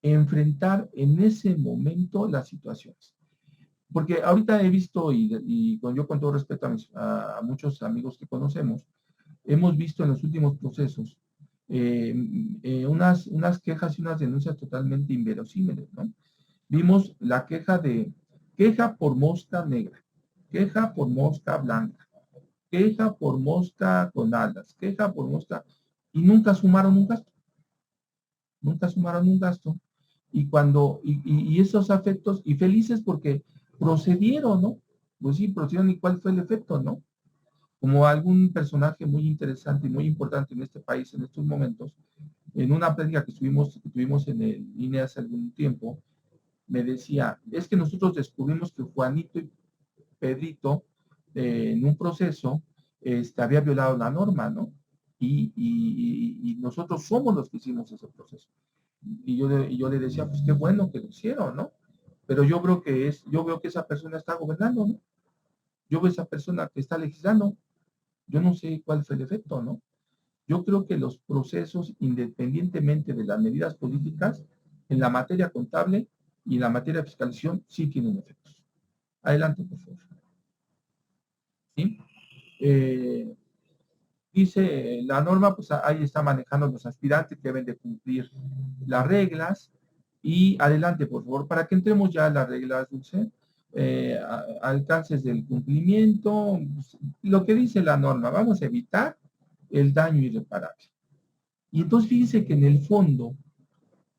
enfrentar en ese momento las situaciones. Porque ahorita he visto, yo con todo respeto a muchos amigos que conocemos, hemos visto en los últimos procesos unas quejas y unas denuncias totalmente inverosímiles, ¿no? Vimos la queja por mosca negra, queja por mosca blanca, queja por mosca con alas, queja por mosca, y nunca sumaron un gasto. Y esos afectos, y felices porque procedieron, ¿no? Pues sí, procedieron, ¿y cuál fue el efecto, no? como algún personaje muy interesante y muy importante en este país en estos momentos, en una plática que tuvimos en el INE hace algún tiempo, me decía, es que nosotros descubrimos que Juanito y Pedrito, en un proceso, había violado la norma, ¿no? Y nosotros somos los que hicimos ese proceso. Y yo le decía, pues qué bueno que lo hicieron, ¿no? Pero yo veo que esa persona está gobernando, ¿no? Yo veo esa persona que está legislando, yo no sé cuál fue el efecto, ¿no? Yo creo que los procesos, independientemente de las medidas políticas, en la materia contable y en la materia de fiscalización, sí tienen efectos. Adelante, por favor. ¿Sí? Eh, Dice la norma, pues ahí está manejando los aspirantes que deben de cumplir las reglas. Y adelante, por favor, para que entremos ya a las reglas, Dulce. Alcances del cumplimiento, pues, lo que dice la norma, vamos a evitar el daño irreparable. Y entonces fíjense que en el fondo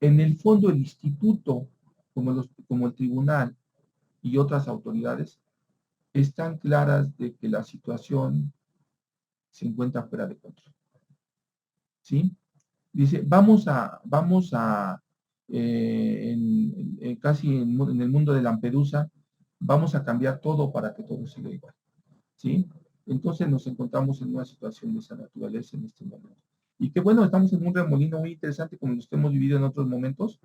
el instituto, como el tribunal y otras autoridades, están claras de que la situación se encuentra fuera de control. ¿Sí? Dice, casi en el mundo de Lampedusa, vamos a cambiar todo para que todo siga igual. ¿Sí? Entonces nos encontramos en una situación de esa naturaleza en este momento. Y que bueno, estamos en un remolino muy interesante como los que hemos vivido en otros momentos,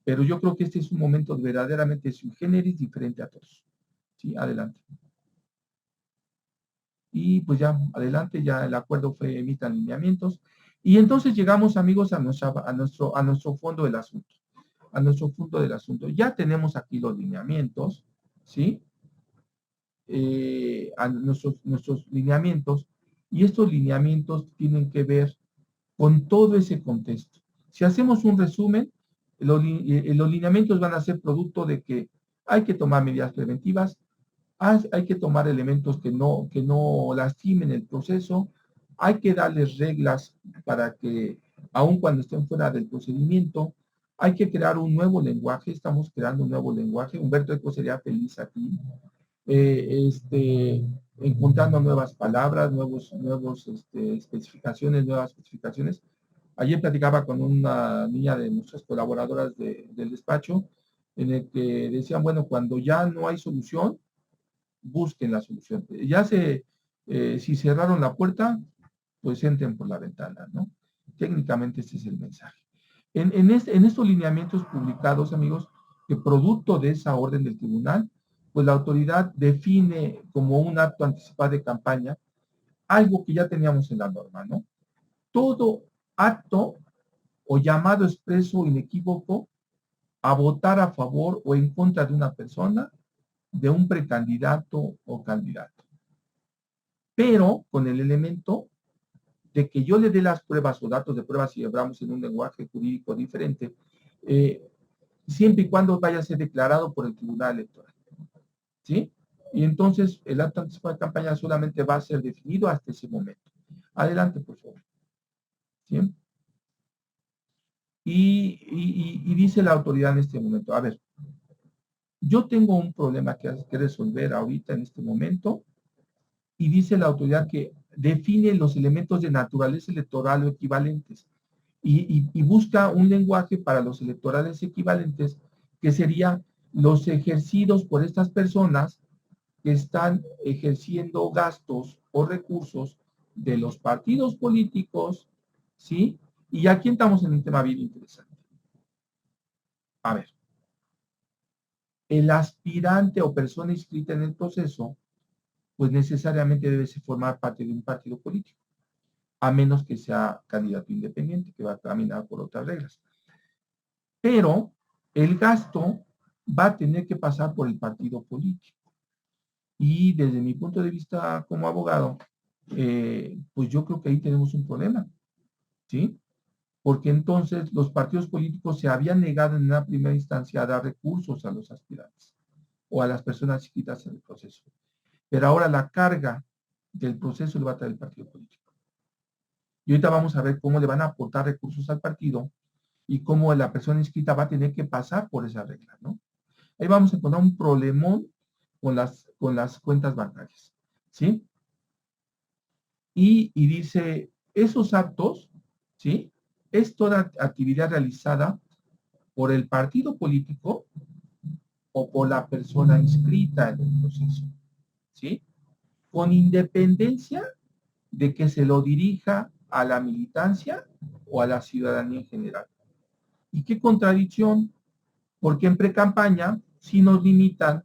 pero yo creo que este es un momento verdaderamente sui generis diferente a todos. ¿Sí? Adelante. Y pues ya, adelante, ya el acuerdo fue emita lineamientos. Y entonces llegamos, amigos, a nuestro fondo del asunto. A nuestro fondo del asunto. Ya tenemos aquí los lineamientos, ¿sí? A nuestros lineamientos. Y estos lineamientos tienen que ver con todo ese contexto. Si hacemos un resumen, los lineamientos van a ser producto de que hay que tomar medidas preventivas, hay que tomar elementos que no lastimen el proceso, hay que darles reglas para que, aun cuando estén fuera del procedimiento, hay que crear un nuevo lenguaje, estamos creando un nuevo lenguaje, Humberto Eco sería feliz aquí, encontrando nuevas palabras, nuevas especificaciones. Ayer platicaba con una niña de nuestras colaboradoras del despacho, en el que decían, bueno, cuando ya no hay solución, busquen la solución. Si cerraron la puerta, pues entren por la ventana, ¿no? Técnicamente este es el mensaje. En estos lineamientos publicados, amigos, que producto de esa orden del tribunal, pues la autoridad define como un acto anticipado de campaña algo que ya teníamos en la norma, ¿no? Todo acto o llamado expreso inequívoco a votar a favor o en contra de una persona, de un precandidato o candidato. Pero con el elemento de que yo le dé las pruebas o datos de pruebas si hablamos en un lenguaje jurídico diferente, eh, siempre y cuando vaya a ser declarado por el Tribunal Electoral. ¿Sí? Y entonces el acto anticipado de campaña solamente va a ser definido hasta ese momento. Adelante, por favor. ¿Sí? Y dice la autoridad en este momento, a ver, yo tengo un problema que resolver ahorita en este momento, y dice la autoridad que define los elementos de naturaleza electoral o equivalentes y busca un lenguaje para los electorales equivalentes que serían los ejercidos por estas personas que están ejerciendo gastos o recursos de los partidos políticos, ¿sí? Y aquí estamos en un tema bien interesante. A ver, el aspirante o persona inscrita en el proceso, pues necesariamente debe formar parte de un partido político, a menos que sea candidato independiente, que va a caminar por otras reglas. Pero el gasto va a tener que pasar por el partido político. Y desde mi punto de vista como abogado, pues yo creo que ahí tenemos un problema, ¿sí? Porque entonces los partidos políticos se habían negado en una primera instancia a dar recursos a los aspirantes o a las personas inscritas en el proceso. Pero ahora la carga del proceso lo va a traer el partido político. Y ahorita vamos a ver cómo le van a aportar recursos al partido y cómo la persona inscrita va a tener que pasar por esa regla, ¿no? Ahí vamos a encontrar un problemón con las cuentas bancarias, ¿sí? y dice, esos actos, ¿sí? Es toda actividad realizada por el partido político o por la persona inscrita en el proceso, ¿sí? Con independencia de que se lo dirija a la militancia o a la ciudadanía en general. ¿Y qué contradicción? Porque en precampaña sí nos limitan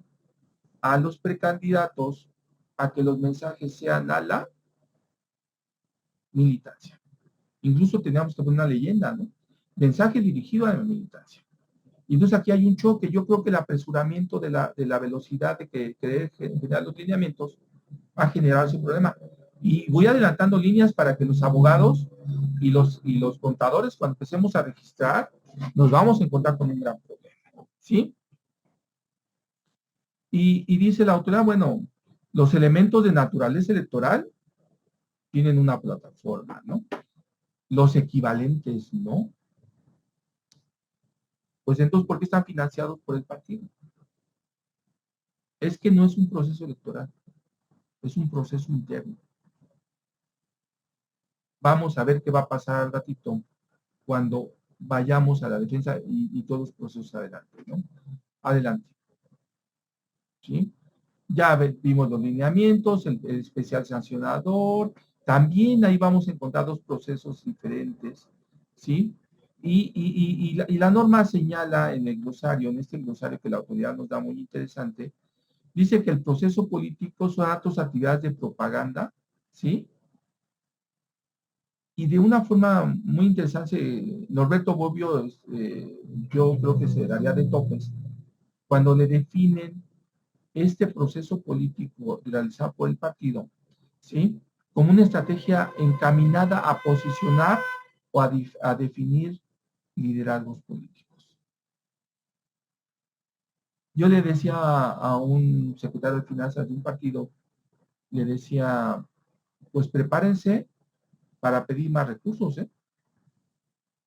a los precandidatos a que los mensajes sean a la militancia. Incluso teníamos que poner una leyenda, ¿no? Mensaje dirigido a la militancia. Y entonces aquí hay un choque. Yo creo que el apresuramiento de la velocidad de que generar los lineamientos va a generar ese problema. Y voy adelantando líneas para que los abogados y los contadores, cuando empecemos a registrar, nos vamos a encontrar con un gran problema. ¿Sí? Y dice la autoridad, bueno, los elementos de naturaleza electoral tienen una plataforma, ¿no? Los equivalentes, ¿no? Pues entonces, ¿por qué están financiados por el partido? Es que no es un proceso electoral, es un proceso interno. Vamos a ver qué va a pasar al ratito cuando vayamos a la defensa y todos los procesos adelante, ¿no? Adelante, ¿sí? Ya vimos los lineamientos, el especial sancionador, también ahí vamos a encontrar dos procesos diferentes, ¿sí? Y la norma señala en el glosario, en este glosario que la autoridad nos da muy interesante, dice que el proceso político son actos, actividades de propaganda, ¿sí? Y de una forma muy interesante, Norberto Bobbio, yo creo que se daría de topes, cuando le definen este proceso político realizado por el partido, ¿sí? Como una estrategia encaminada a posicionar o a definir liderazgos políticos. Yo le decía a un secretario de finanzas de un partido, le decía, pues prepárense para pedir más recursos, ¿eh?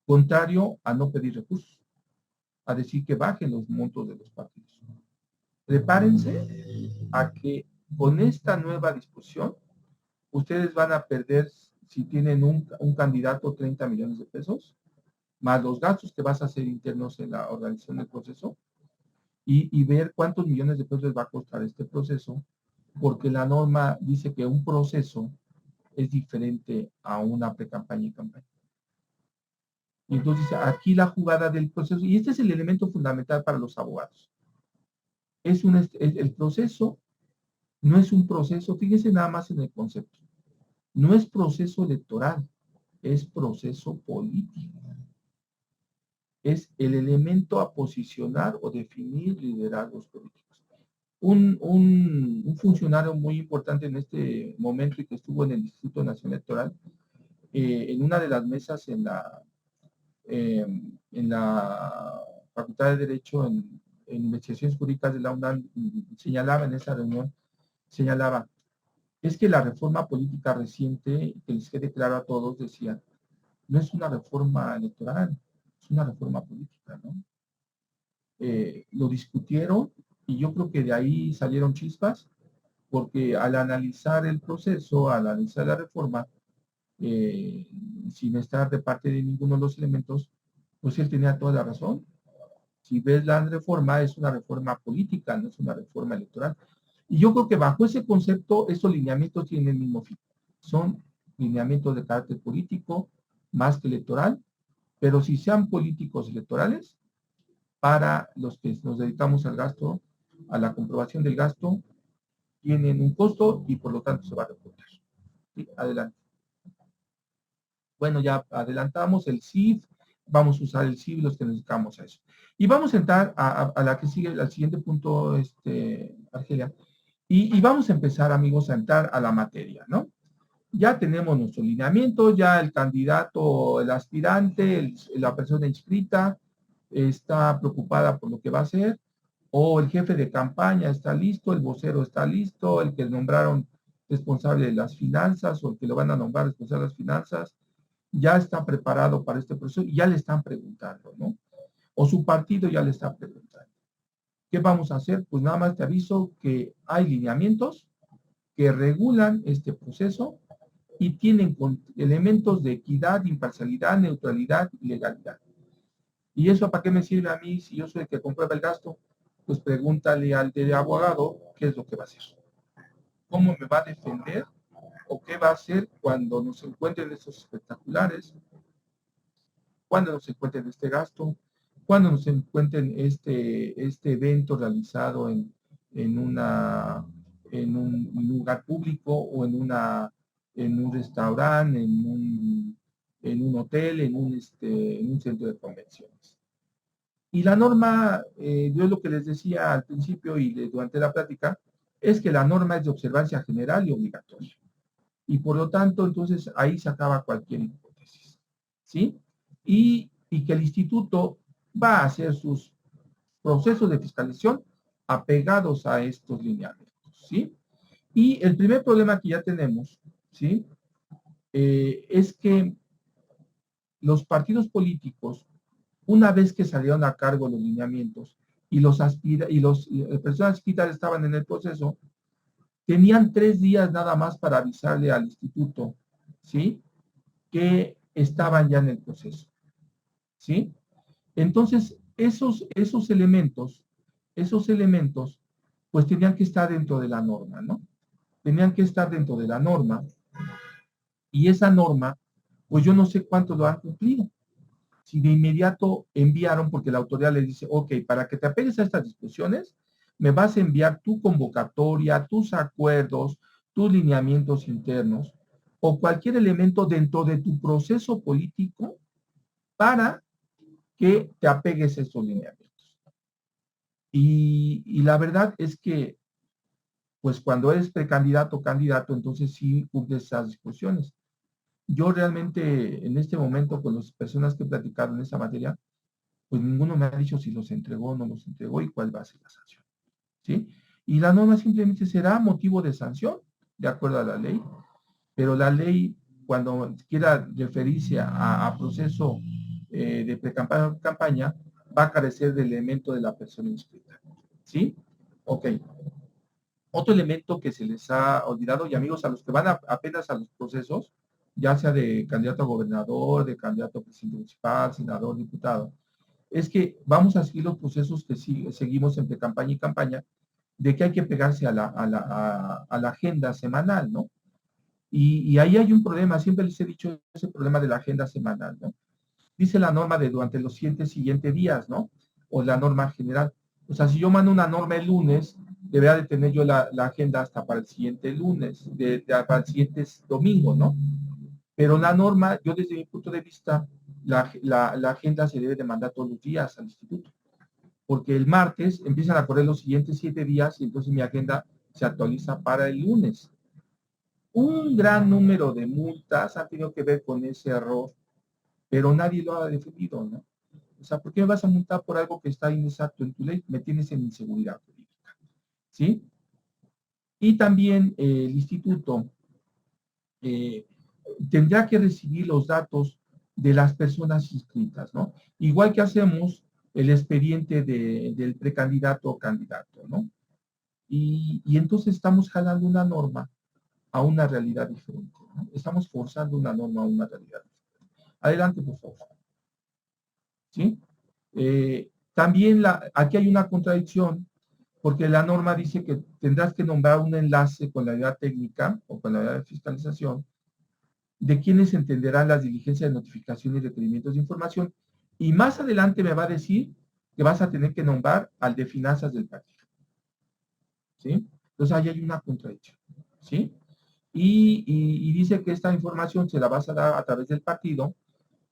Contrario a no pedir recursos, a decir que bajen los montos de los partidos. Prepárense a que con esta nueva disposición ustedes van a perder, si tienen un candidato, 30 millones de pesos, más los gastos que vas a hacer internos en la organización del proceso, y ver cuántos millones de pesos les va a costar este proceso, porque la norma dice que un proceso es diferente a una pre-campaña y campaña. Y entonces aquí la jugada del proceso, y este es el elemento fundamental para los abogados. El proceso no es un proceso, fíjense nada más en el concepto, no es proceso electoral, es proceso político. Es el elemento a posicionar o definir liderazgos políticos. Un funcionario muy importante en este momento y que estuvo en el Instituto Nacional Electoral, en una de las mesas en la Facultad de Derecho, en Investigaciones Jurídicas de la UNAM, señalaba en esa reunión, señalaba, es que la reforma política reciente, que les quede claro a todos, decía, no es una reforma electoral, es una reforma política, ¿no? Lo discutieron y yo creo que de ahí salieron chispas, porque al analizar el proceso, al analizar la reforma, eh, sin estar de parte de ninguno de los elementos, pues él tenía toda la razón. Si ves la reforma, es una reforma política, no es una reforma electoral. Y yo creo que bajo ese concepto, estos lineamientos tienen el mismo fin. Son lineamientos de carácter político, más que electoral, pero si sean políticos electorales, para los que nos dedicamos al gasto, a la comprobación del gasto, tienen un costo y por lo tanto se va a reportar. ¿Sí? Adelante. Bueno, ya adelantamos el CIF, vamos a usar el CIF los que nos dedicamos a eso. Y vamos a entrar a la que sigue, al siguiente punto, Argelia. Y vamos a empezar, amigos, a entrar a la materia, ¿no? Ya tenemos nuestro lineamiento, ya el candidato, el aspirante, la persona inscrita está preocupada por lo que va a hacer, o el jefe de campaña está listo, el vocero está listo, el que nombraron responsable de las finanzas o el que lo van a nombrar responsable de las finanzas, ya está preparado para este proceso y ya le están preguntando, ¿no? O su partido ya le está preguntando. ¿Qué vamos a hacer? Pues nada más te aviso que hay lineamientos que regulan este proceso y tienen elementos de equidad, imparcialidad, neutralidad y legalidad. ¿Y eso para qué me sirve a mí si yo soy el que comprueba el gasto? Pues pregúntale al de abogado qué es lo que va a hacer. ¿Cómo me va a defender? ¿O qué va a hacer cuando nos encuentren estos espectaculares? Cuando nos encuentren este gasto? Cuando nos encuentren este evento realizado en un lugar público o en un restaurante, en un hotel, en un centro de convenciones? Y la norma, yo lo que les decía al principio y durante la plática, es que la norma es de observancia general y obligatoria. Y por lo tanto, entonces ahí se acaba cualquier hipótesis. ¿Sí? Y que el instituto va a hacer sus procesos de fiscalización apegados a estos lineamientos. ¿Sí? Y el primer problema que ya tenemos, ¿sí? Es que los partidos políticos, una vez que salieron a cargo los lineamientos y los personas aspirantes estaban en el proceso, tenían 3 días nada más para avisarle al instituto, ¿sí? Que estaban ya en el proceso, ¿sí? Entonces, esos elementos, pues tenían que estar dentro de la norma, ¿no? Tenían que estar dentro de la norma y esa norma, pues yo no sé cuánto lo han cumplido. Si de inmediato enviaron, porque la autoridad le dice, ok, para que te apegues a estas discusiones, me vas a enviar tu convocatoria, tus acuerdos, tus lineamientos internos o cualquier elemento dentro de tu proceso político para que te apegues a estos lineamientos. Y la verdad es que, pues cuando eres precandidato o candidato, entonces sí cumples esas discusiones. Yo realmente en este momento con las personas que he platicado en esa materia, pues ninguno me ha dicho si los entregó o no los entregó y cuál va a ser la sanción. ¿Sí? Y la norma simplemente será motivo de sanción, de acuerdo a la ley, pero la ley, cuando quiera referirse a proceso de pre-campaña, va a carecer del elemento de la persona inscrita. ¿Sí? Ok. Otro elemento que se les ha olvidado, y amigos, a los que van apenas a los procesos, ya sea de candidato a gobernador, de candidato a presidente municipal, senador, diputado, es que vamos a seguir los procesos que seguimos entre campaña y campaña, de que hay que pegarse a la agenda semanal, ¿no? Y ahí hay un problema, siempre les he dicho ese problema de la agenda semanal, ¿no? Dice la norma de durante los siguientes días, ¿no? O la norma general. O sea, si yo mando una norma el lunes, debería de tener yo la agenda hasta para el siguiente lunes, para el siguiente domingo, ¿no? Pero la norma, yo desde mi punto de vista, la agenda se debe de mandar todos los días al instituto, porque el martes empiezan a correr los siguientes 7 días y entonces mi agenda se actualiza para el lunes. Un gran número de multas ha tenido que ver con ese error, pero nadie lo ha defendido, ¿no? O sea, ¿por qué me vas a multar por algo que está inexacto en tu ley? Me tienes en inseguridad jurídica, ¿sí? Y también el instituto eh, tendrá que recibir los datos de las personas inscritas, ¿no? Igual que hacemos el expediente del precandidato o candidato, ¿no? Y entonces estamos jalando una norma a una realidad diferente, ¿no? Estamos forzando una norma a una realidad diferente. Adelante, por favor. ¿Sí? También aquí hay una contradicción, porque la norma dice que tendrás que nombrar un enlace con la unidad técnica o con la unidad de fiscalización de quienes entenderán las diligencias de notificación y requerimientos de información. Y más adelante me va a decir que vas a tener que nombrar al de finanzas del partido. ¿Sí? Entonces ahí hay una contradicción. ¿Sí? Y dice que esta información se la vas a dar a través del partido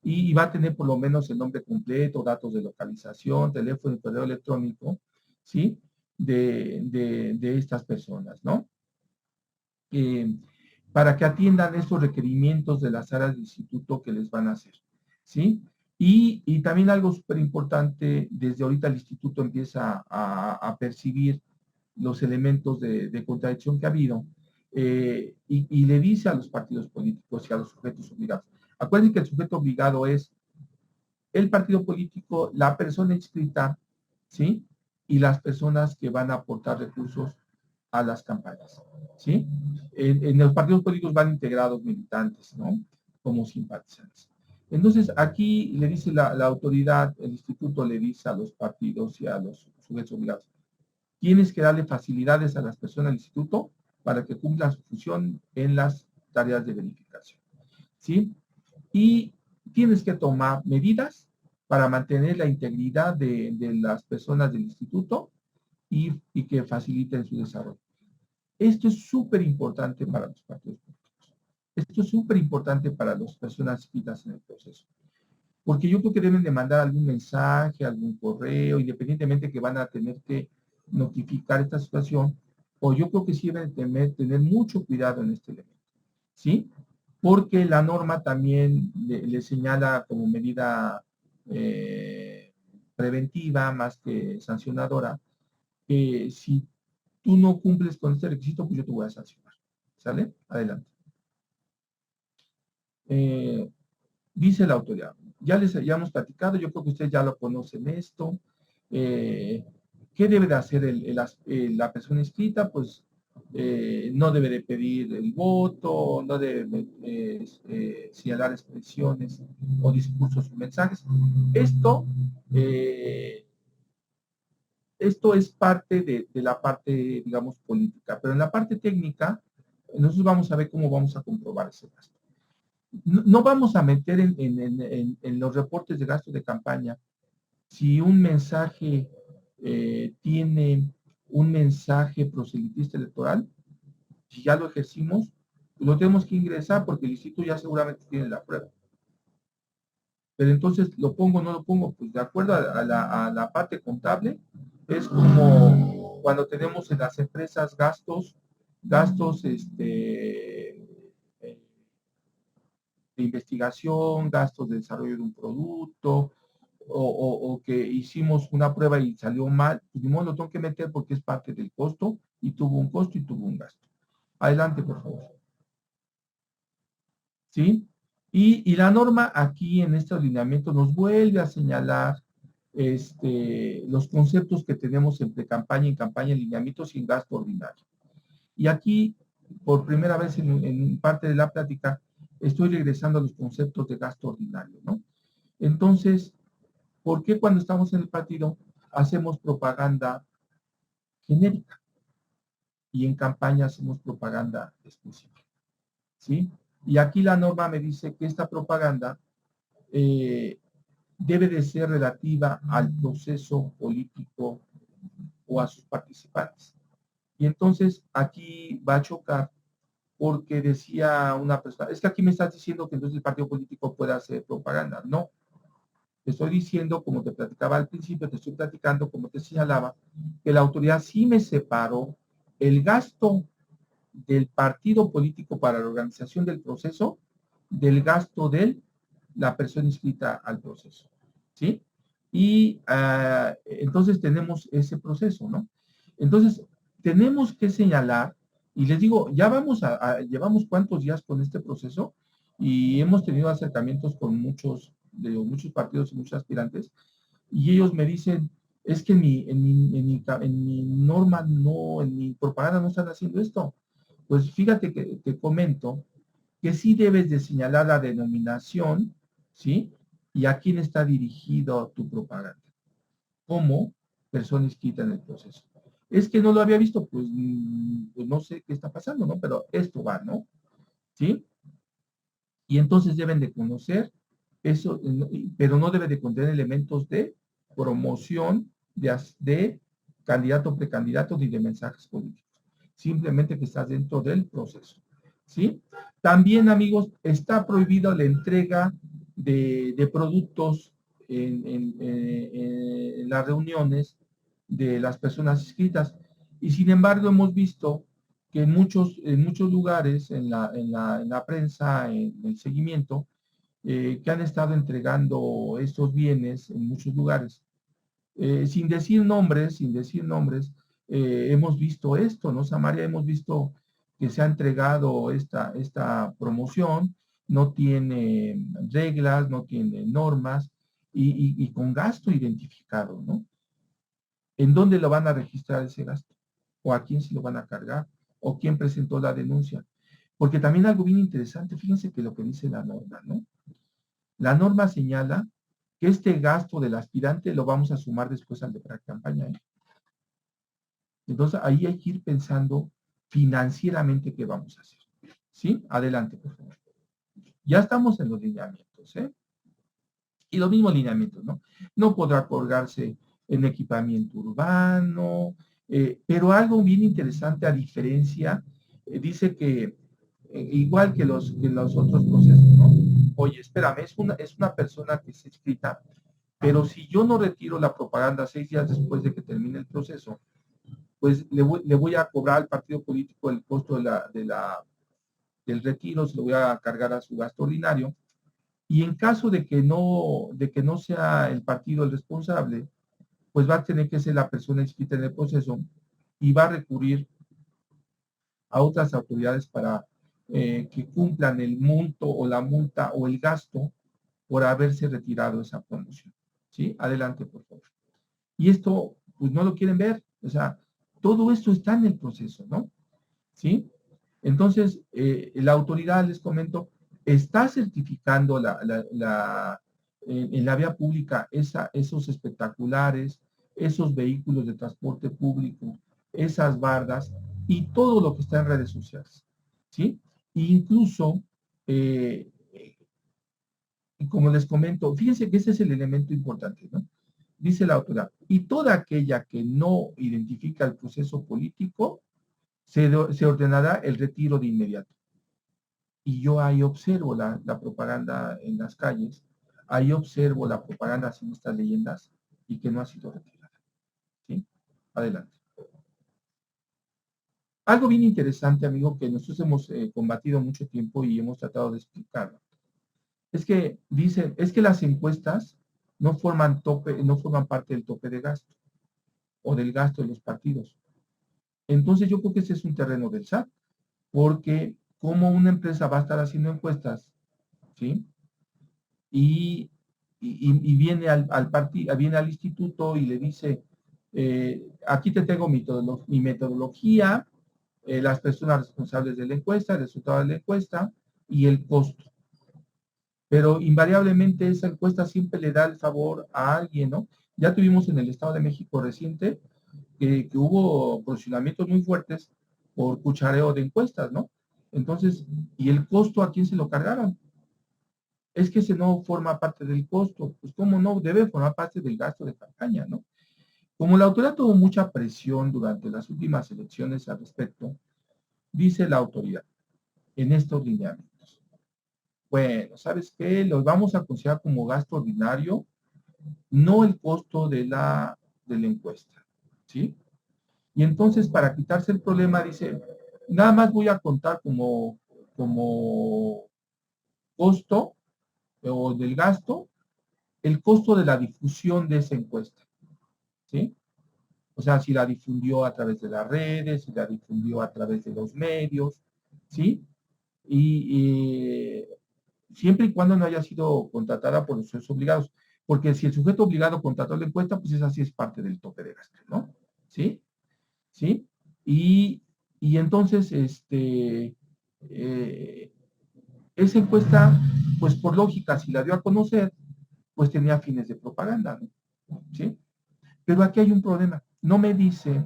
y va a tener por lo menos el nombre completo, datos de localización, teléfono y correo electrónico, ¿sí? De estas personas, ¿no? Para que atiendan estos requerimientos de las áreas del instituto que les van a hacer, ¿sí? Y también algo súper importante, desde ahorita el instituto empieza a percibir los elementos de contradicción que ha habido y le dice a los partidos políticos y a los sujetos obligados. Acuérdense que el sujeto obligado es el partido político, la persona inscrita, ¿sí? Y las personas que van a aportar recursos a las campañas, ¿sí? En los partidos políticos van integrados militantes, ¿no? Como simpatizantes. Entonces, aquí le dice la autoridad, el instituto le dice a los partidos y a los sujetos obligados, tienes que darle facilidades a las personas del instituto para que cumplan su función en las tareas de verificación, ¿sí? Y tienes que tomar medidas para mantener la integridad de las personas del instituto y que faciliten su desarrollo. Esto es súper importante para los partidos políticos. Esto es súper importante para las personas inscritas en el proceso. Porque yo creo que deben de mandar algún mensaje, algún correo, independientemente que van a tener que notificar esta situación, o yo creo que sí deben tener mucho cuidado en este elemento, ¿sí? Porque la norma también le señala como medida preventiva más que sancionadora, que si tú no cumples con este requisito, pues yo te voy a sancionar. ¿Sale? Adelante. Dice la autoridad, ya hemos platicado, yo creo que ustedes ya lo conocen esto. ¿Qué debe de hacer la persona inscrita? Pues no debe de pedir el voto, no debe señalar expresiones o discursos o mensajes. Esto, eh, esto es parte de la parte, digamos, política, pero en la parte técnica, nosotros vamos a ver cómo vamos a comprobar ese gasto. No vamos a meter en los reportes de gasto de campaña si un mensaje tiene un mensaje proselitista electoral, si ya lo ejercimos, lo tenemos que ingresar porque el instituto ya seguramente tiene la prueba. Pero entonces, ¿lo pongo o no lo pongo? Pues de acuerdo a la parte contable, es como cuando tenemos en las empresas gastos de investigación, gastos de desarrollo de un producto, o que hicimos una prueba y salió mal, pues ni modo lo tengo que meter porque es parte del costo y tuvo un costo y tuvo un gasto. Adelante, por favor. ¿Sí? Y la norma aquí en este alineamiento nos vuelve a señalar los conceptos que tenemos entre campaña y campaña, alineamiento sin gasto ordinario. Y aquí, por primera vez en parte de la plática, estoy regresando a los conceptos de gasto ordinario, ¿no? Entonces, ¿por qué cuando estamos en el partido hacemos propaganda genérica y en campaña hacemos propaganda específica? ¿Sí? Y aquí la norma me dice que esta propaganda debe de ser relativa al proceso político o a sus participantes. Y entonces aquí va a chocar porque decía una persona, es que aquí me estás diciendo que entonces el partido político puede hacer propaganda. No, te estoy diciendo, como te platicaba al principio, te estoy platicando, como te señalaba, que la autoridad sí me separó el gasto del partido político para la organización del proceso del gasto de la persona inscrita al proceso. ¿Sí? Y entonces tenemos ese proceso, ¿no? Entonces, tenemos que señalar, y les digo, ya llevamos cuántos días con este proceso y hemos tenido acercamientos con muchos partidos y muchos aspirantes, y ellos me dicen, es que en mi norma no, en mi propaganda no están haciendo esto. Pues fíjate que te comento que sí debes de señalar la denominación, ¿sí? Y a quién está dirigido tu propaganda, como persona inscrita en el proceso. Es que no lo había visto, pues no sé qué está pasando, ¿no? Pero esto va, ¿no? ¿Sí? Y entonces deben de conocer eso, pero no debe de contener elementos de promoción de candidato, precandidato ni de mensajes políticos. Simplemente que estás dentro del proceso. ¿Sí? También, amigos, está prohibida la entrega de productos en las reuniones de las personas inscritas. Y sin embargo, hemos visto que en muchos lugares, en la prensa, en el seguimiento, que han estado entregando estos bienes en muchos lugares. Sin decir nombres, hemos visto esto, ¿no? Samaria, hemos visto que se ha entregado esta promoción, no tiene reglas, no tiene normas y con gasto identificado, ¿no? ¿En dónde lo van a registrar ese gasto? o a quién se lo van a cargar, o quién presentó la denuncia. Porque también algo bien interesante, fíjense que lo que dice la norma, ¿no? La norma señala que este gasto del aspirante lo vamos a sumar después al de la campaña, ¿eh? Entonces ahí hay que ir pensando financieramente qué vamos a hacer. ¿Sí? Adelante, por favor. Ya estamos en los lineamientos, ¿eh? Y los mismos lineamientos, ¿no? No podrá colgarse en equipamiento urbano, pero algo bien interesante a diferencia, dice que igual que los otros procesos, ¿no? Oye, espérame, es una persona que es inscrita, pero si yo no retiro la propaganda 6 días después de que termine el proceso, pues le voy a cobrar al partido político el costo del retiro, se lo voy a cargar a su gasto ordinario, y en caso de que no sea el partido el responsable, pues va a tener que ser la persona inscrita en el proceso y va a recurrir a otras autoridades para que cumplan el monto o la multa o el gasto por haberse retirado esa promoción. ¿Sí? Adelante, por favor. Y esto, pues no lo quieren ver. O sea, todo esto está en el proceso, ¿no? ¿Sí? Entonces, la autoridad, les comento, está certificando en la vía pública esos espectaculares, esos vehículos de transporte público, esas bardas y todo lo que está en redes sociales. ¿Sí? E incluso, eh, como les comento, fíjense que ese es el elemento importante, ¿no? Dice la autoridad, y toda aquella que no identifica el proceso político, se ordenará el retiro de inmediato. Y yo ahí observo la propaganda en las calles, ahí observo la propaganda sin estas leyendas y que no ha sido retirada. ¿Sí? Adelante. Algo bien interesante, amigo, que nosotros hemos combatido mucho tiempo y hemos tratado de explicarlo, es que dicen, es que las encuestas no forman parte del tope de gasto o del gasto de los partidos. Entonces yo creo que ese es un terreno del SAT, porque como una empresa va a estar haciendo encuestas, ¿sí? Y, viene viene al instituto y le dice, aquí te tengo mi metodología, las personas responsables de la encuesta, el resultado de la encuesta y el costo. Pero invariablemente esa encuesta siempre le da el favor a alguien, ¿no? Ya tuvimos en el Estado de México reciente que hubo posicionamientos muy fuertes por cuchareo de encuestas, ¿no? Entonces, ¿y el costo a quién se lo cargaron? Es que ese no forma parte del costo. Pues, ¿cómo no? Debe formar parte del gasto de campaña, ¿no? Como la autoridad tuvo mucha presión durante las últimas elecciones al respecto, dice la autoridad en estos lineamientos. Bueno, ¿sabes qué? Los vamos a considerar como gasto ordinario, no el costo de la encuesta, ¿sí? Y entonces, para quitarse el problema, dice, nada más voy a contar como costo o del gasto el costo de la difusión de esa encuesta, ¿sí? O sea, si la difundió a través de las redes, si la difundió a través de los medios, ¿sí? Y siempre y cuando no haya sido contratada por los sujetos obligados, porque si el sujeto obligado contrató la encuesta, pues esa sí es parte del tope de gasto, ¿no? ¿Sí? ¿Sí? Y, y entonces, esa encuesta, pues por lógica, si la dio a conocer, pues tenía fines de propaganda, ¿no? ¿Sí? Pero aquí hay un problema. No me dice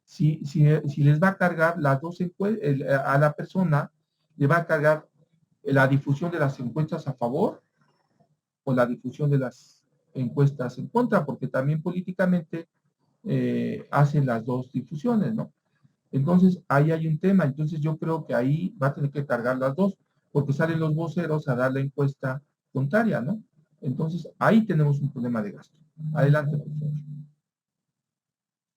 si les va a cargar las dos encuestas, a la persona le va a cargar la difusión de las encuestas a favor o la difusión de las encuestas en contra, porque también políticamente hacen las dos difusiones, ¿no? Entonces, ahí hay un tema. Entonces, yo creo que ahí va a tener que cargar las dos, porque salen los voceros a dar la encuesta contraria, ¿no? Entonces, ahí tenemos un problema de gasto. Adelante, por favor.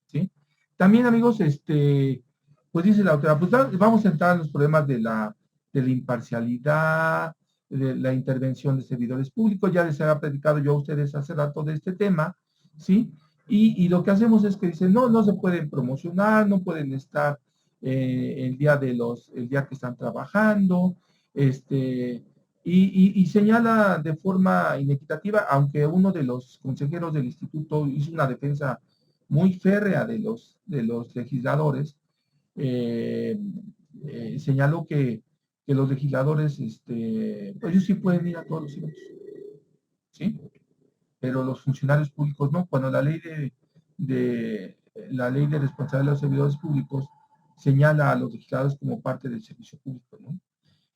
¿Sí? También, amigos, pues dice la autora, pues vamos a entrar en los problemas de la imparcialidad, de la intervención de servidores públicos. Ya les había predicado yo a ustedes hace rato de este tema, ¿sí? Y lo que hacemos es que dicen, no se pueden promocionar, no pueden estar el día que están trabajando, y señala de forma inequitativa, aunque uno de los consejeros del instituto hizo una defensa muy férrea de los legisladores, señaló que los legisladores, ellos sí pueden ir a todos los eventos, ¿sí? Pero los funcionarios públicos no. Cuando la ley de responsabilidad de los servidores públicos señala a los legisladores como parte del servicio público, ¿no?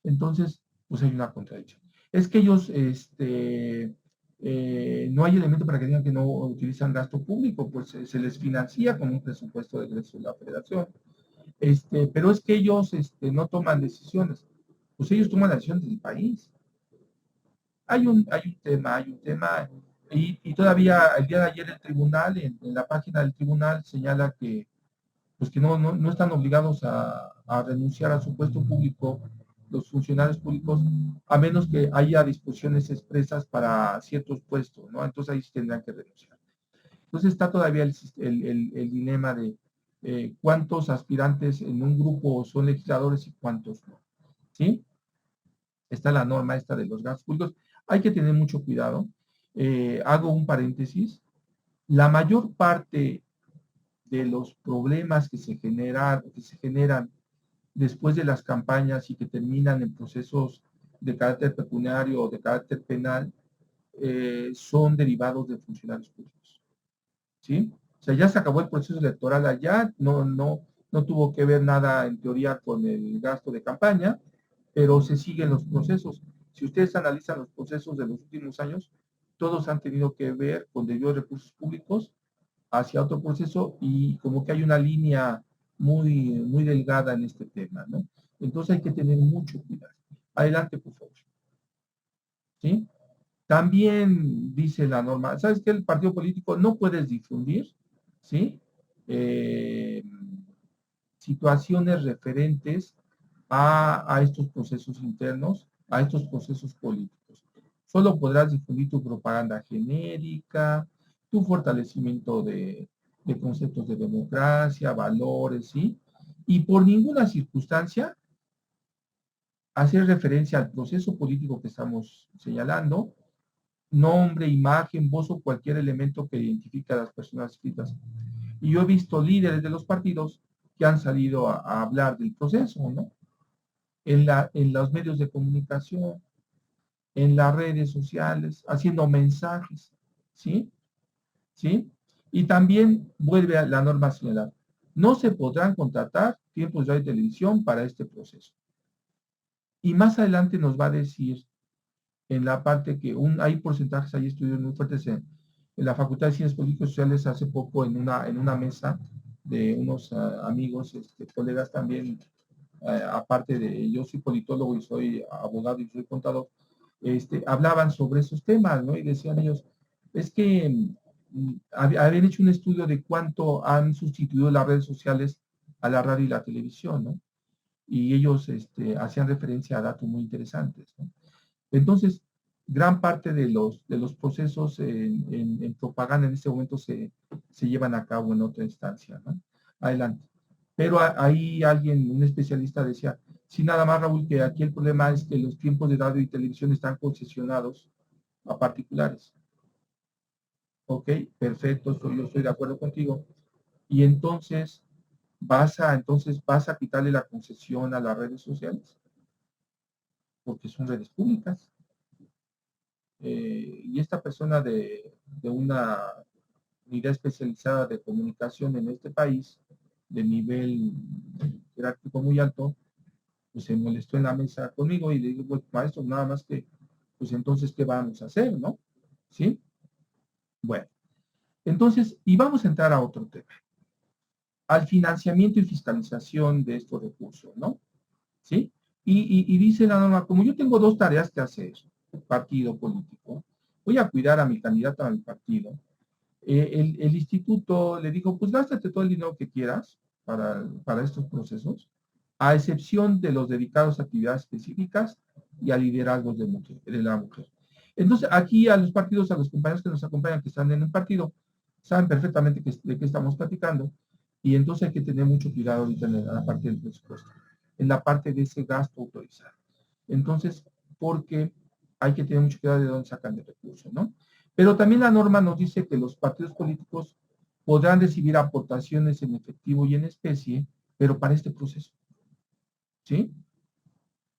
Entonces, pues hay una contradicción. Es que ellos, no hay elemento para que digan que no utilizan gasto público, pues se les financia con un presupuesto de egreso de la federación. Pero es que ellos no toman decisiones, pues ellos toman las decisiones del país. Hay un tema, y todavía el día de ayer el tribunal, en la página del tribunal, señala que, pues que no están obligados a renunciar a su puesto público los funcionarios públicos, a menos que haya disposiciones expresas para ciertos puestos, ¿no? Entonces ahí sí tendrán que renunciar. Entonces está todavía el dilema de cuántos aspirantes en un grupo son legisladores y cuántos no, ¿sí? Está la norma esta de los gastos públicos. Hay que tener mucho cuidado. Hago un paréntesis. La mayor parte de los problemas que se generan después de las campañas y que terminan en procesos de carácter pecuniario o de carácter penal, son derivados de funcionarios públicos. ¿Sí? O sea, ya se acabó el proceso electoral allá, no tuvo que ver nada en teoría con el gasto de campaña, pero se siguen los procesos. Si ustedes analizan los procesos de los últimos años, todos han tenido que ver con desvío de recursos públicos hacia otro proceso y como que hay una línea muy delgada en este tema, ¿no? Entonces hay que tener mucho cuidado. Adelante, por favor. ¿Sí? También dice la norma, ¿sabes qué? El partido político no puedes difundir, ¿sí? Eh, situaciones referentes a estos procesos internos, a estos procesos políticos. Solo podrás difundir tu propaganda genérica, tu fortalecimiento de conceptos de democracia, valores, ¿sí? Y por ninguna circunstancia hacer referencia al proceso político que estamos señalando, nombre, imagen, voz o cualquier elemento que identifique a las personas escritas. Y yo he visto líderes de los partidos que han salido a hablar del proceso, ¿no? En los medios de comunicación, en las redes sociales, haciendo mensajes, ¿sí? ¿Sí? Y también vuelve a la norma a señalar, no se podrán contratar tiempos de radio y televisión para este proceso. Y más adelante nos va a decir en la parte que hay porcentajes, hay estudios muy fuertes en la Facultad de Ciencias Políticas y Sociales hace poco en una mesa de unos amigos, colegas también, aparte de yo soy politólogo y soy abogado y soy contador, hablaban sobre esos temas, ¿no? Y decían ellos, es que habían hecho un estudio de cuánto han sustituido las redes sociales a la radio y la televisión, ¿no? Y ellos hacían referencia a datos muy interesantes, ¿no? Entonces, gran parte de los procesos en propaganda en este momento se llevan a cabo en otra instancia, ¿no? Adelante. Pero ahí alguien, un especialista decía, sí, nada más, Raúl, que aquí el problema es que los tiempos de radio y televisión están concesionados a particulares. Ok, perfecto, yo estoy de acuerdo contigo. Y entonces vas a quitarle la concesión a las redes sociales, porque son redes públicas. Y esta persona de una unidad especializada de comunicación en este país, de nivel jerárquico muy alto, pues se molestó en la mesa conmigo y le digo, pues maestro, nada más que, pues entonces, ¿qué vamos a hacer, no? ¿Sí? Bueno, entonces, y vamos a entrar a otro tema, al financiamiento y fiscalización de estos recursos, ¿no? ¿Sí? Y dice la norma, como yo tengo dos tareas que hacer, partido político, voy a cuidar a mi candidato a mi partido. El instituto le dijo, pues gástate todo el dinero que quieras para estos procesos, a excepción de los dedicados a actividades específicas y a liderazgos de la mujer. Entonces, aquí a los partidos, a los compañeros que nos acompañan, que están en el partido, saben perfectamente de qué estamos platicando, y entonces hay que tener mucho cuidado ahorita en la parte del presupuesto, en la parte de ese gasto autorizado. Entonces, porque hay que tener mucho cuidado de dónde sacan el recurso, ¿no? Pero también la norma nos dice que los partidos políticos podrán recibir aportaciones en efectivo y en especie, pero para este proceso, ¿sí?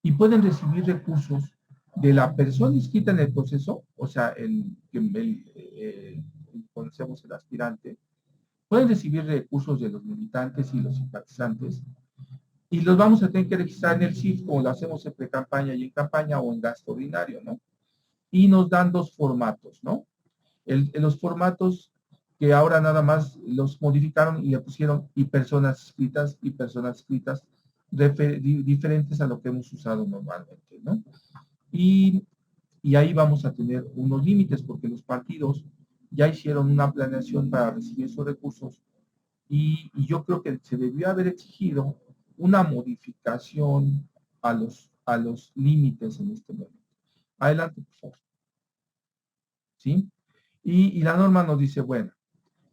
Y pueden recibir recursos de la persona inscrita en el proceso, o sea, conocemos el aspirante, pueden recibir recursos de los militantes y los simpatizantes, y los vamos a tener que registrar en el CIF, como lo hacemos en pre-campaña y en campaña, o en gasto ordinario, ¿no? Y nos dan dos formatos, ¿no? Los formatos que ahora nada más los modificaron y le pusieron y personas escritas diferentes a lo que hemos usado normalmente, ¿no? Y, y ahí vamos a tener unos límites porque los partidos ya hicieron una planeación para recibir esos recursos y yo creo que se debió haber exigido una modificación a los límites en este momento. Adelante, por favor. ¿Sí? Y la norma nos dice, bueno,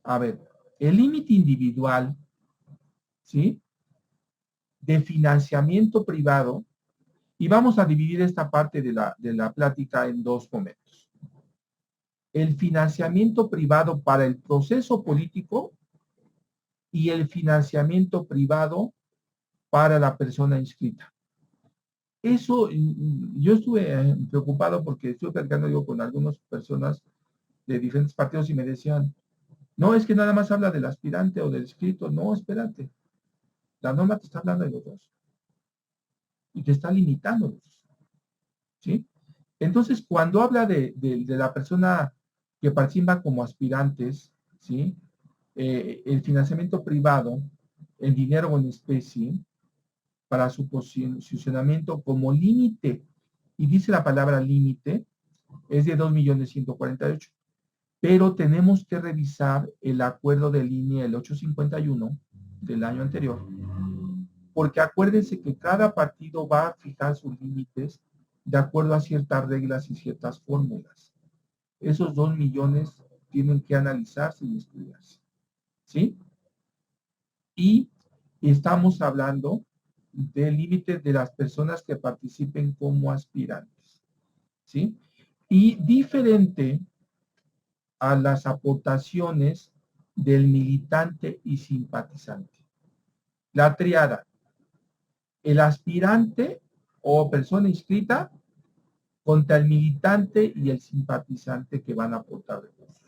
a ver, el límite individual, ¿sí? De financiamiento privado, y vamos a dividir esta parte de la plática en dos momentos. El financiamiento privado para el proceso político y el financiamiento privado para la persona inscrita. Eso, yo estuve preocupado porque estuve platicando yo con algunas personas de diferentes partidos y me decían, no, es que nada más habla del aspirante o del inscrito. No, espérate. La norma te está hablando de los dos y te está limitando los dos. ¿Sí? Entonces, cuando habla de la persona que participa como aspirantes, ¿sí? El financiamiento privado en dinero o en especie para su posicionamiento como límite, y dice la palabra límite, es de 2.148.000, pero tenemos que revisar el acuerdo de línea el 851 del año anterior, porque acuérdense que cada partido va a fijar sus límites de acuerdo a ciertas reglas y ciertas fórmulas. Esos 2 millones tienen que analizarse y estudiarse, ¿sí? Y estamos hablando del límite de las personas que participen como aspirantes, ¿sí? Y diferente a las aportaciones del militante y simpatizante. La triada, el aspirante o persona inscrita contra el militante y el simpatizante que van a aportar recursos,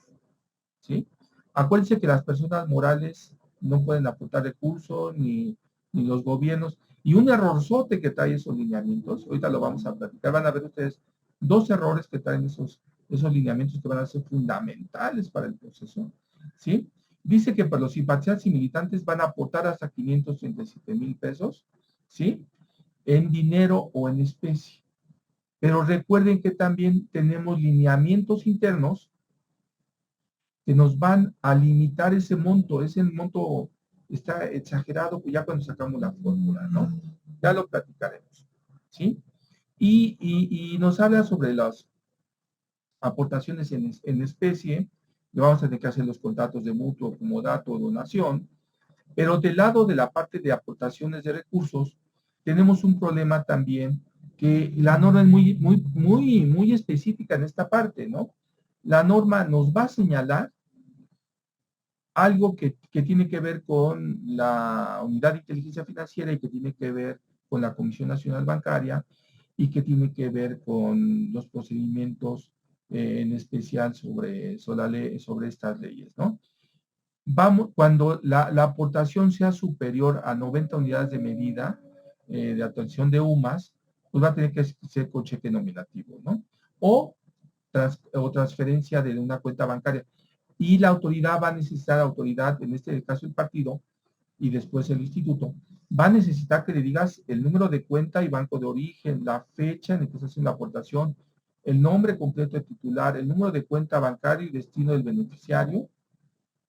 ¿sí? Acuérdense que las personas morales no pueden aportar recursos ni los gobiernos. Y un errorzote que trae esos lineamientos, ahorita lo vamos a platicar, van a ver ustedes dos errores que traen esos lineamientos que van a ser fundamentales para el proceso, ¿sí? Dice que para los simpatizantes y militantes van a aportar hasta 537,000 pesos, ¿sí? En dinero o en especie. Pero recuerden que también tenemos lineamientos internos que nos van a limitar ese monto está exagerado ya cuando sacamos la fórmula, ¿no? Ya lo platicaremos, ¿sí? Y nos habla sobre las aportaciones en especie, le vamos a tener que hacer los contratos de mutuo, comodato, donación, pero del lado de la parte de aportaciones de recursos, tenemos un problema también que la norma es muy específica en esta parte, ¿no? La norma nos va a señalar algo que tiene que ver con la Unidad de Inteligencia Financiera y que tiene que ver con la Comisión Nacional Bancaria y que tiene que ver con los procedimientos en especial sobre estas leyes, ¿no? Vamos, cuando la aportación sea superior a 90 unidades de medida de atención de UMAS, pues va a tener que ser con cheque nominativo, ¿no? O, o transferencia de una cuenta bancaria. Y la autoridad va a necesitar, autoridad, en este caso el partido, y después el instituto, va a necesitar que le digas el número de cuenta y banco de origen, la fecha en la que se hace la aportación, el nombre completo de titular, el número de cuenta bancario y destino del beneficiario,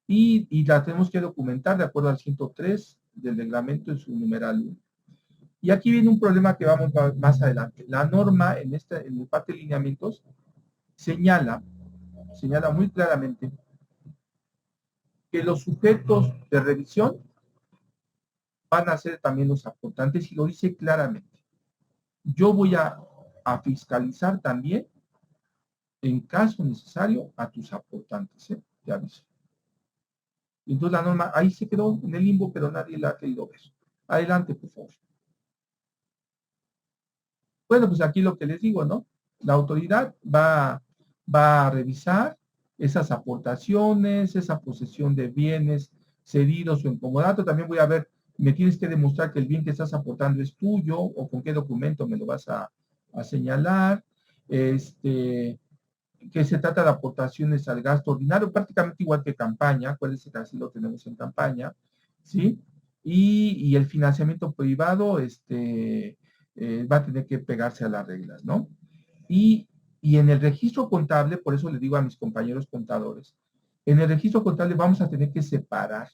y la tenemos que documentar de acuerdo al 103 del reglamento en su numeral 1. Y aquí viene un problema que vamos más adelante. La norma en el parte de lineamientos señala muy claramente que los sujetos de revisión van a ser también los aportantes y lo dice claramente. Yo voy a fiscalizar también, en caso necesario, a tus aportantes, ¿eh? Te aviso. Y entonces la norma ahí se quedó en el limbo, pero nadie la ha querido ver. Adelante, por favor. Bueno, pues aquí lo que les digo, ¿no? La autoridad va a revisar esas aportaciones, esa posesión de bienes cedidos o en comodato. También voy a ver, me tienes que demostrar que el bien que estás aportando es tuyo o con qué documento me lo vas a señalar. Este, que se trata de aportaciones al gasto ordinario, prácticamente igual que campaña, acuérdense que así lo tenemos en campaña, ¿sí? Y el financiamiento privado va a tener que pegarse a las reglas, ¿no? Y, y en el registro contable, por eso le digo a mis compañeros contadores, en el registro contable vamos a tener que separar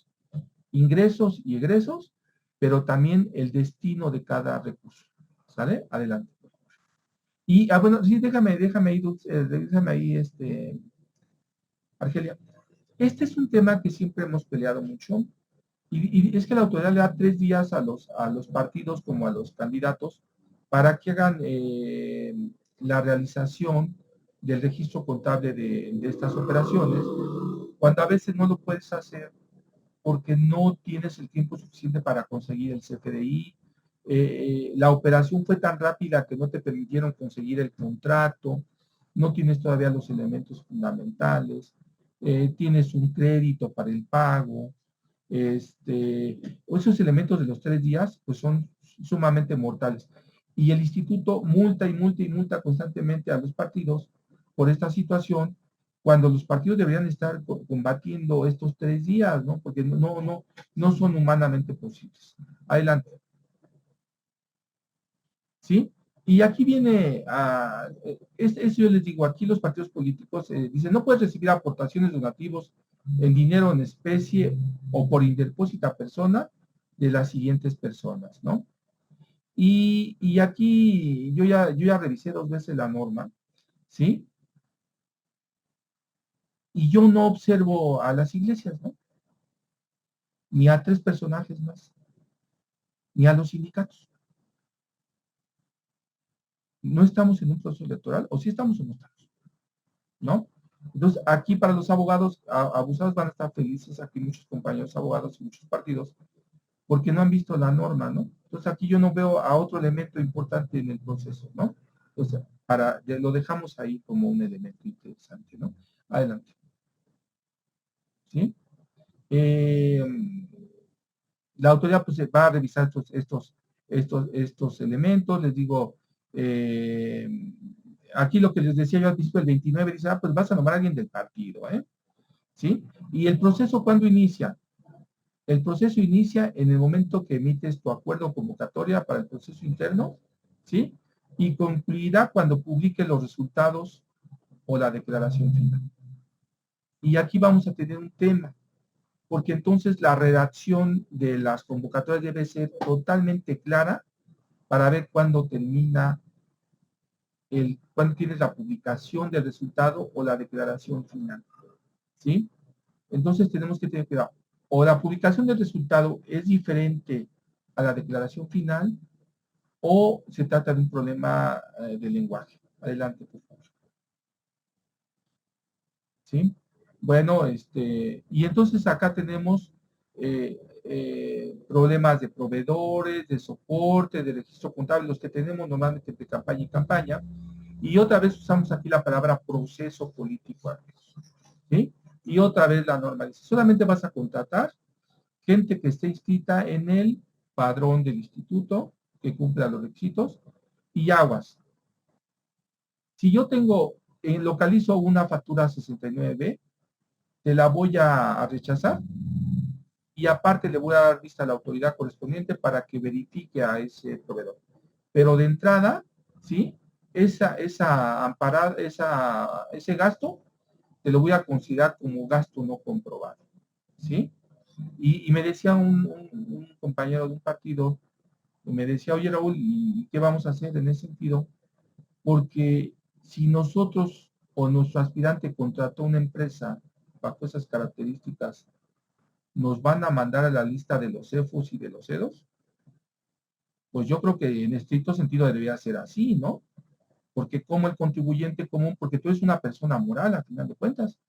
ingresos y egresos, pero también el destino de cada recurso, ¿sale? Adelante. Y, bueno, sí, déjame ahí, Argelia. Este es un tema que siempre hemos peleado mucho y es que la autoridad le da 3 días a los partidos como a los candidatos para que hagan la realización del registro contable de estas operaciones, cuando a veces no lo puedes hacer porque no tienes el tiempo suficiente para conseguir el CFDI. La operación fue tan rápida que no te permitieron conseguir el contrato, no tienes todavía los elementos fundamentales, tienes un crédito para el pago. Esos elementos de los 3 días pues son sumamente mortales. Y el instituto multa y multa y multa constantemente a los partidos por esta situación, cuando los partidos deberían estar combatiendo estos 3 días, ¿no? Porque no son humanamente posibles. Adelante. ¿Sí? Y aquí viene, eso yo les digo, aquí los partidos políticos dicen, no puedes recibir aportaciones donativos en dinero en especie o por interpósita persona de las siguientes personas, ¿no? Y aquí yo ya revisé 2 veces la norma, ¿sí? Y yo no observo a las iglesias, ¿no? Ni a 3 personajes más, ni a los sindicatos. No estamos en un proceso electoral, o sí estamos o no estamos, ¿no? Entonces, aquí para los abogados abusados van a estar felices, aquí muchos compañeros abogados y muchos partidos, porque no han visto la norma, ¿no? Entonces, aquí yo no veo a otro elemento importante en el proceso, ¿no? Entonces, lo dejamos ahí como un elemento interesante, ¿no? Adelante, ¿sí? Eh, la autoridad pues va a revisar estos elementos, les digo, eh, aquí lo que les decía yo al principio, el 29 dice, pues vas a nombrar a alguien del partido, ¿eh? ¿Sí? Y el proceso, ¿cuándo inicia? El proceso inicia en el momento que emites tu acuerdo convocatoria para el proceso interno, ¿sí? Y concluirá cuando publique los resultados o la declaración final. Y aquí vamos a tener un tema, porque entonces la redacción de las convocatorias debe ser totalmente clara para ver cuándo termina cuándo tienes la publicación del resultado o la declaración final, ¿sí? Entonces tenemos que tener cuidado. O la publicación del resultado es diferente a la declaración final o se trata de un problema de lenguaje. Adelante, por favor. ¿Sí? Bueno, y entonces acá tenemos problemas de proveedores, de soporte, de registro contable, los que tenemos normalmente entre campaña y campaña. Y otra vez usamos aquí la palabra proceso político. ¿Sí? Y otra vez la norma dice, solamente vas a contratar gente que esté inscrita en el padrón del instituto, que cumpla los requisitos, y aguas. Si yo localizo una factura 69B, te la voy a rechazar y aparte le voy a dar vista a la autoridad correspondiente para que verifique a ese proveedor. Pero de entrada, ¿sí? Ese gasto te lo voy a considerar como gasto no comprobado, ¿sí? Y me decía un compañero de un partido, me decía, oye Raúl, ¿y qué vamos a hacer en ese sentido? Porque si nosotros o nuestro aspirante contrató una empresa bajo esas características, nos van a mandar a la lista de los CEFOS y de los CEDOS, pues yo creo que en estricto sentido debería ser así, ¿no? Porque como el contribuyente común, porque tú eres una persona moral a final de cuentas,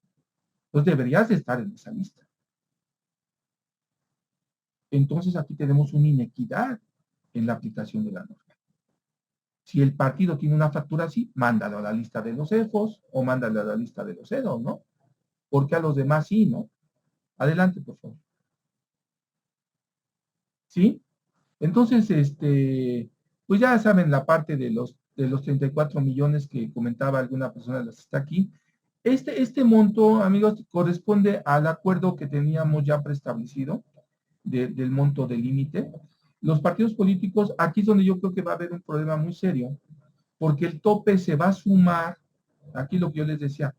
entonces deberías de estar en esa lista. entonces aquí tenemos una inequidad en la aplicación de la norma. Si el partido tiene una factura así, mándalo a la lista de los EFOS o mándalo a la lista de los EDOS, ¿no? Porque a los demás sí, ¿no? Adelante, por favor. ¿Sí? Entonces, pues ya saben la parte de los 34 millones que comentaba alguna persona de las que está aquí. Este monto, amigos, corresponde al acuerdo que teníamos ya preestablecido del monto del límite. Los partidos políticos, aquí es donde yo creo que va a haber un problema muy serio, porque el tope se va a sumar, aquí lo que yo les decía,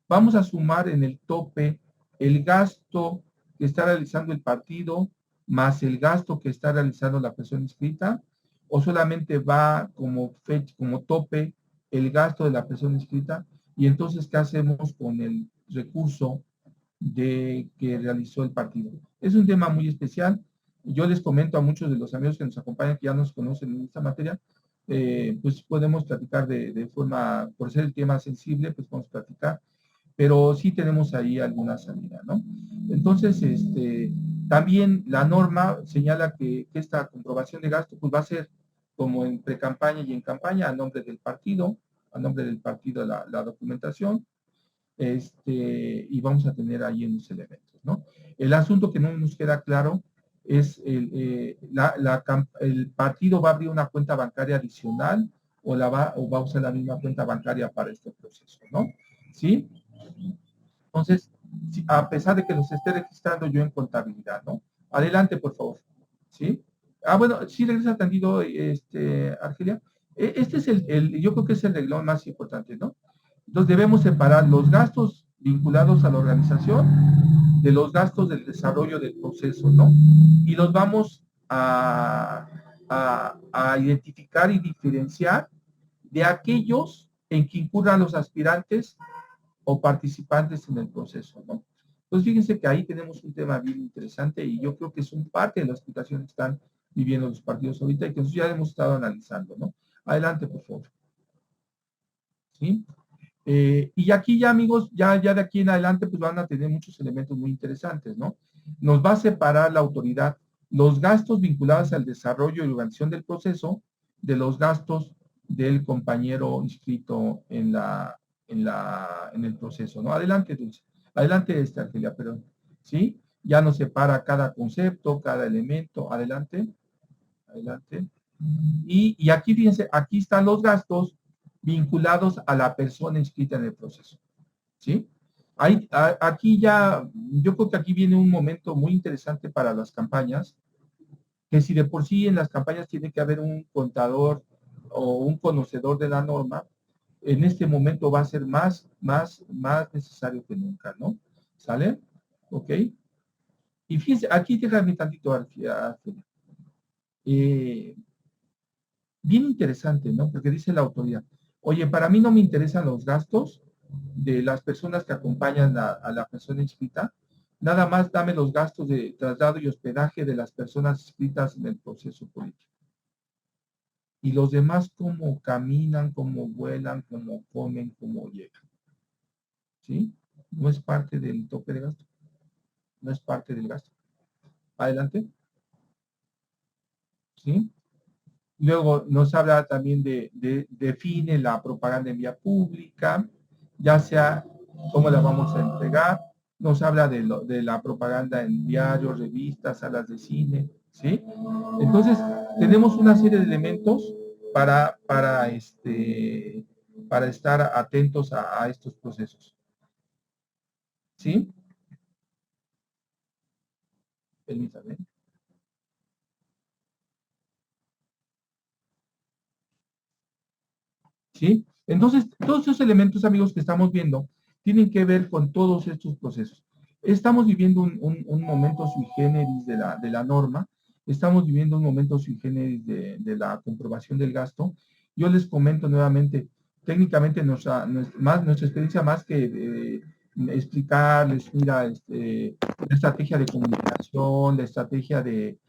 vamos a sumar en el tope el gasto que está realizando el partido más el gasto que está realizando la persona inscrita, o solamente va como tope el gasto de la persona inscrita, y entonces, ¿qué hacemos con el recurso que realizó el partido? Es un tema muy especial. Yo les comento a muchos de los amigos que nos acompañan, que ya nos conocen en esta materia, pues podemos platicar de forma, por ser el tema sensible, pues podemos platicar, pero sí tenemos ahí alguna salida, ¿no? Entonces, también la norma señala que esta comprobación de gasto, pues va a ser como en pre-campaña y en campaña, a nombre del partido la documentación, y vamos a tener ahí unos elementos, ¿no? El asunto que no nos queda claro es el partido va a abrir una cuenta bancaria adicional o va a usar la misma cuenta bancaria para este proceso, ¿no? ¿Sí? Entonces, a pesar de que los esté registrando yo en contabilidad, ¿no? Adelante, por favor. ¿Sí? Bueno, sí, regresa tantito, Argelia. Este es yo creo que es el renglón más importante, ¿no? Entonces debemos separar los gastos vinculados a la organización de los gastos del desarrollo del proceso, ¿no? Y los vamos a identificar y diferenciar de aquellos en que incurran los aspirantes o participantes en el proceso, ¿no? Entonces, fíjense que ahí tenemos un tema bien interesante y yo creo que son parte de las situaciones que están viviendo los partidos ahorita y que nosotros ya hemos estado analizando, ¿no? Adelante, por favor. ¿Sí? Y aquí ya, amigos, ya de aquí en adelante, pues van a tener muchos elementos muy interesantes, ¿no? Nos va a separar la autoridad los gastos vinculados al desarrollo y organización del proceso de los gastos del compañero inscrito en el proceso, ¿no? Adelante, Dulce. Adelante, Argelia, perdón. ¿Sí? Ya nos separa cada concepto, cada elemento. Adelante. Adelante. Y aquí, fíjense, aquí están los gastos vinculados a la persona inscrita en el proceso. ¿Sí? Aquí ya, yo creo que aquí viene un momento muy interesante para las campañas, que si de por sí en las campañas tiene que haber un contador o un conocedor de la norma, en este momento va a ser más necesario que nunca, ¿no? ¿Sale? ¿Ok? Y fíjense, aquí déjame tantito, Argelia. Bien interesante, ¿no? Porque dice la autoridad, oye, para mí no me interesan los gastos de las personas que acompañan a la persona inscrita, nada más dame los gastos de traslado y hospedaje de las personas inscritas en el proceso político. Y los demás, cómo caminan, cómo vuelan, cómo comen, cómo llegan. ¿Sí? No es parte del tope de gasto. No es parte del gasto. Adelante. ¿Sí? Luego nos habla también define la propaganda en vía pública, ya sea cómo la vamos a entregar. Nos habla de la propaganda en diarios, revistas, salas de cine, ¿sí? Entonces, tenemos una serie de elementos para estar atentos a estos procesos. ¿Sí? Permítame. ¿Sí? Entonces, todos esos elementos, amigos, que estamos viendo, tienen que ver con todos estos procesos. Estamos viviendo un momento sui generis de la norma, estamos viviendo un momento sui generis de la comprobación del gasto. Yo les comento nuevamente, técnicamente nuestra experiencia más que explicarles, mira, la estrategia de comunicación, la estrategia de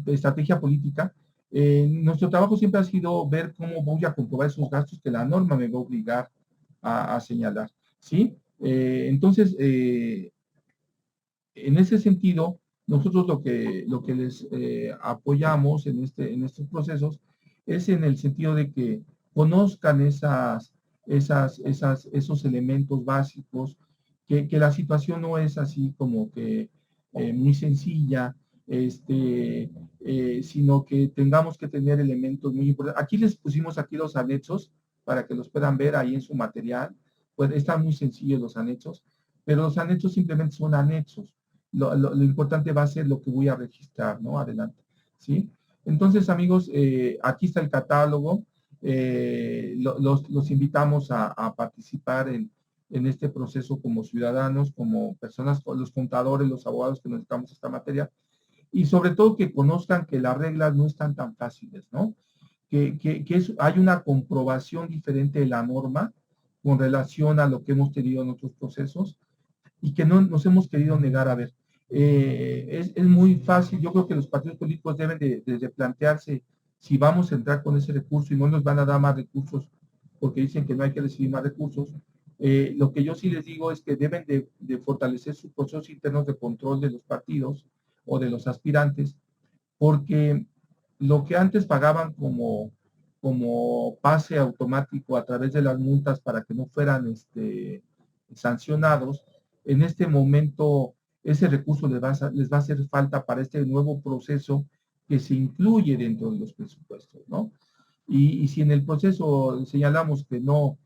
estrategia política, nuestro trabajo siempre ha sido ver cómo voy a comprobar esos gastos que la norma me va a obligar a señalar, ¿sí? Entonces, En ese sentido, nosotros lo que les apoyamos en estos procesos es en el sentido de que conozcan esos elementos básicos, que la situación no es así como que muy sencilla, sino que tengamos que tener elementos muy importantes. Aquí les pusimos aquí los anexos para que los puedan ver ahí en su material. Pues están muy sencillos los anexos, pero los anexos simplemente son anexos. Lo importante va a ser lo que voy a registrar, ¿no? Adelante, ¿sí? Entonces, amigos, aquí está el catálogo. Los invitamos a participar en este proceso como ciudadanos, como personas, los contadores, los abogados que nos dedicamos a esta materia, y sobre todo que conozcan que las reglas no están tan fáciles, ¿no? Hay una comprobación diferente de la norma con relación a lo que hemos tenido en otros procesos y que no nos hemos querido negar a ver. Es muy fácil, yo creo que los partidos políticos deben de plantearse si vamos a entrar con ese recurso y no nos van a dar más recursos porque dicen que no hay que recibir más recursos. Lo que yo sí les digo es que deben de fortalecer sus procesos internos de control de los partidos o de los aspirantes, porque lo que antes pagaban como pase automático a través de las multas para que no fueran sancionados, en este momento ese recurso les va a hacer falta para este nuevo proceso que se incluye dentro de los presupuestos, ¿no? Y si en el proceso señalamos que no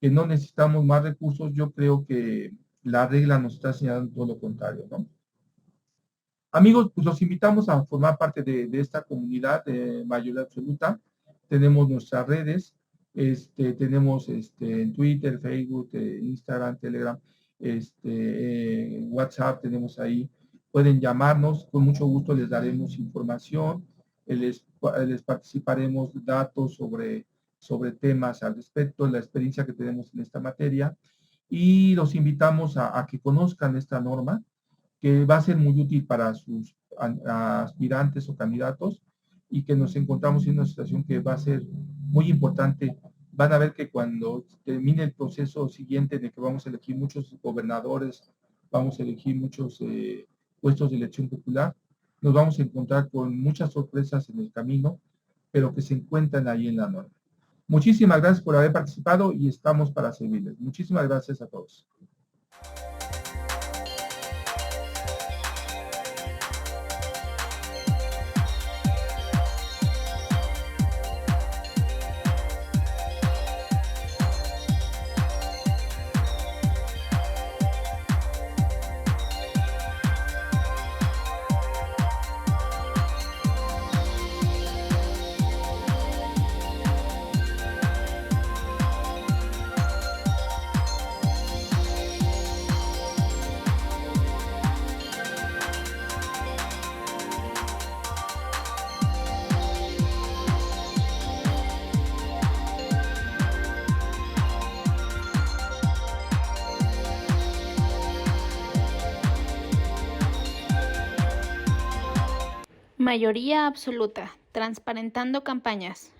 necesitamos más recursos, yo creo que la regla nos está señalando todo lo contrario, ¿no? Amigos, pues los invitamos a formar parte de esta comunidad de mayoría absoluta. Tenemos nuestras redes, tenemos en Twitter, Facebook, Instagram, Telegram, WhatsApp, tenemos ahí. Pueden llamarnos, con mucho gusto les daremos información, les participaremos datos sobre temas al respecto, la experiencia que tenemos en esta materia, y los invitamos a que conozcan esta norma que va a ser muy útil para sus aspirantes o candidatos y que nos encontramos en una situación que va a ser muy importante. Van a ver que cuando termine el proceso siguiente de que vamos a elegir muchos gobernadores, vamos a elegir muchos puestos de elección popular, nos vamos a encontrar con muchas sorpresas en el camino, pero que se encuentran ahí en la norma. Muchísimas gracias por haber participado y estamos para servirles. Muchísimas gracias a todos. Mayoría absoluta, transparentando campañas.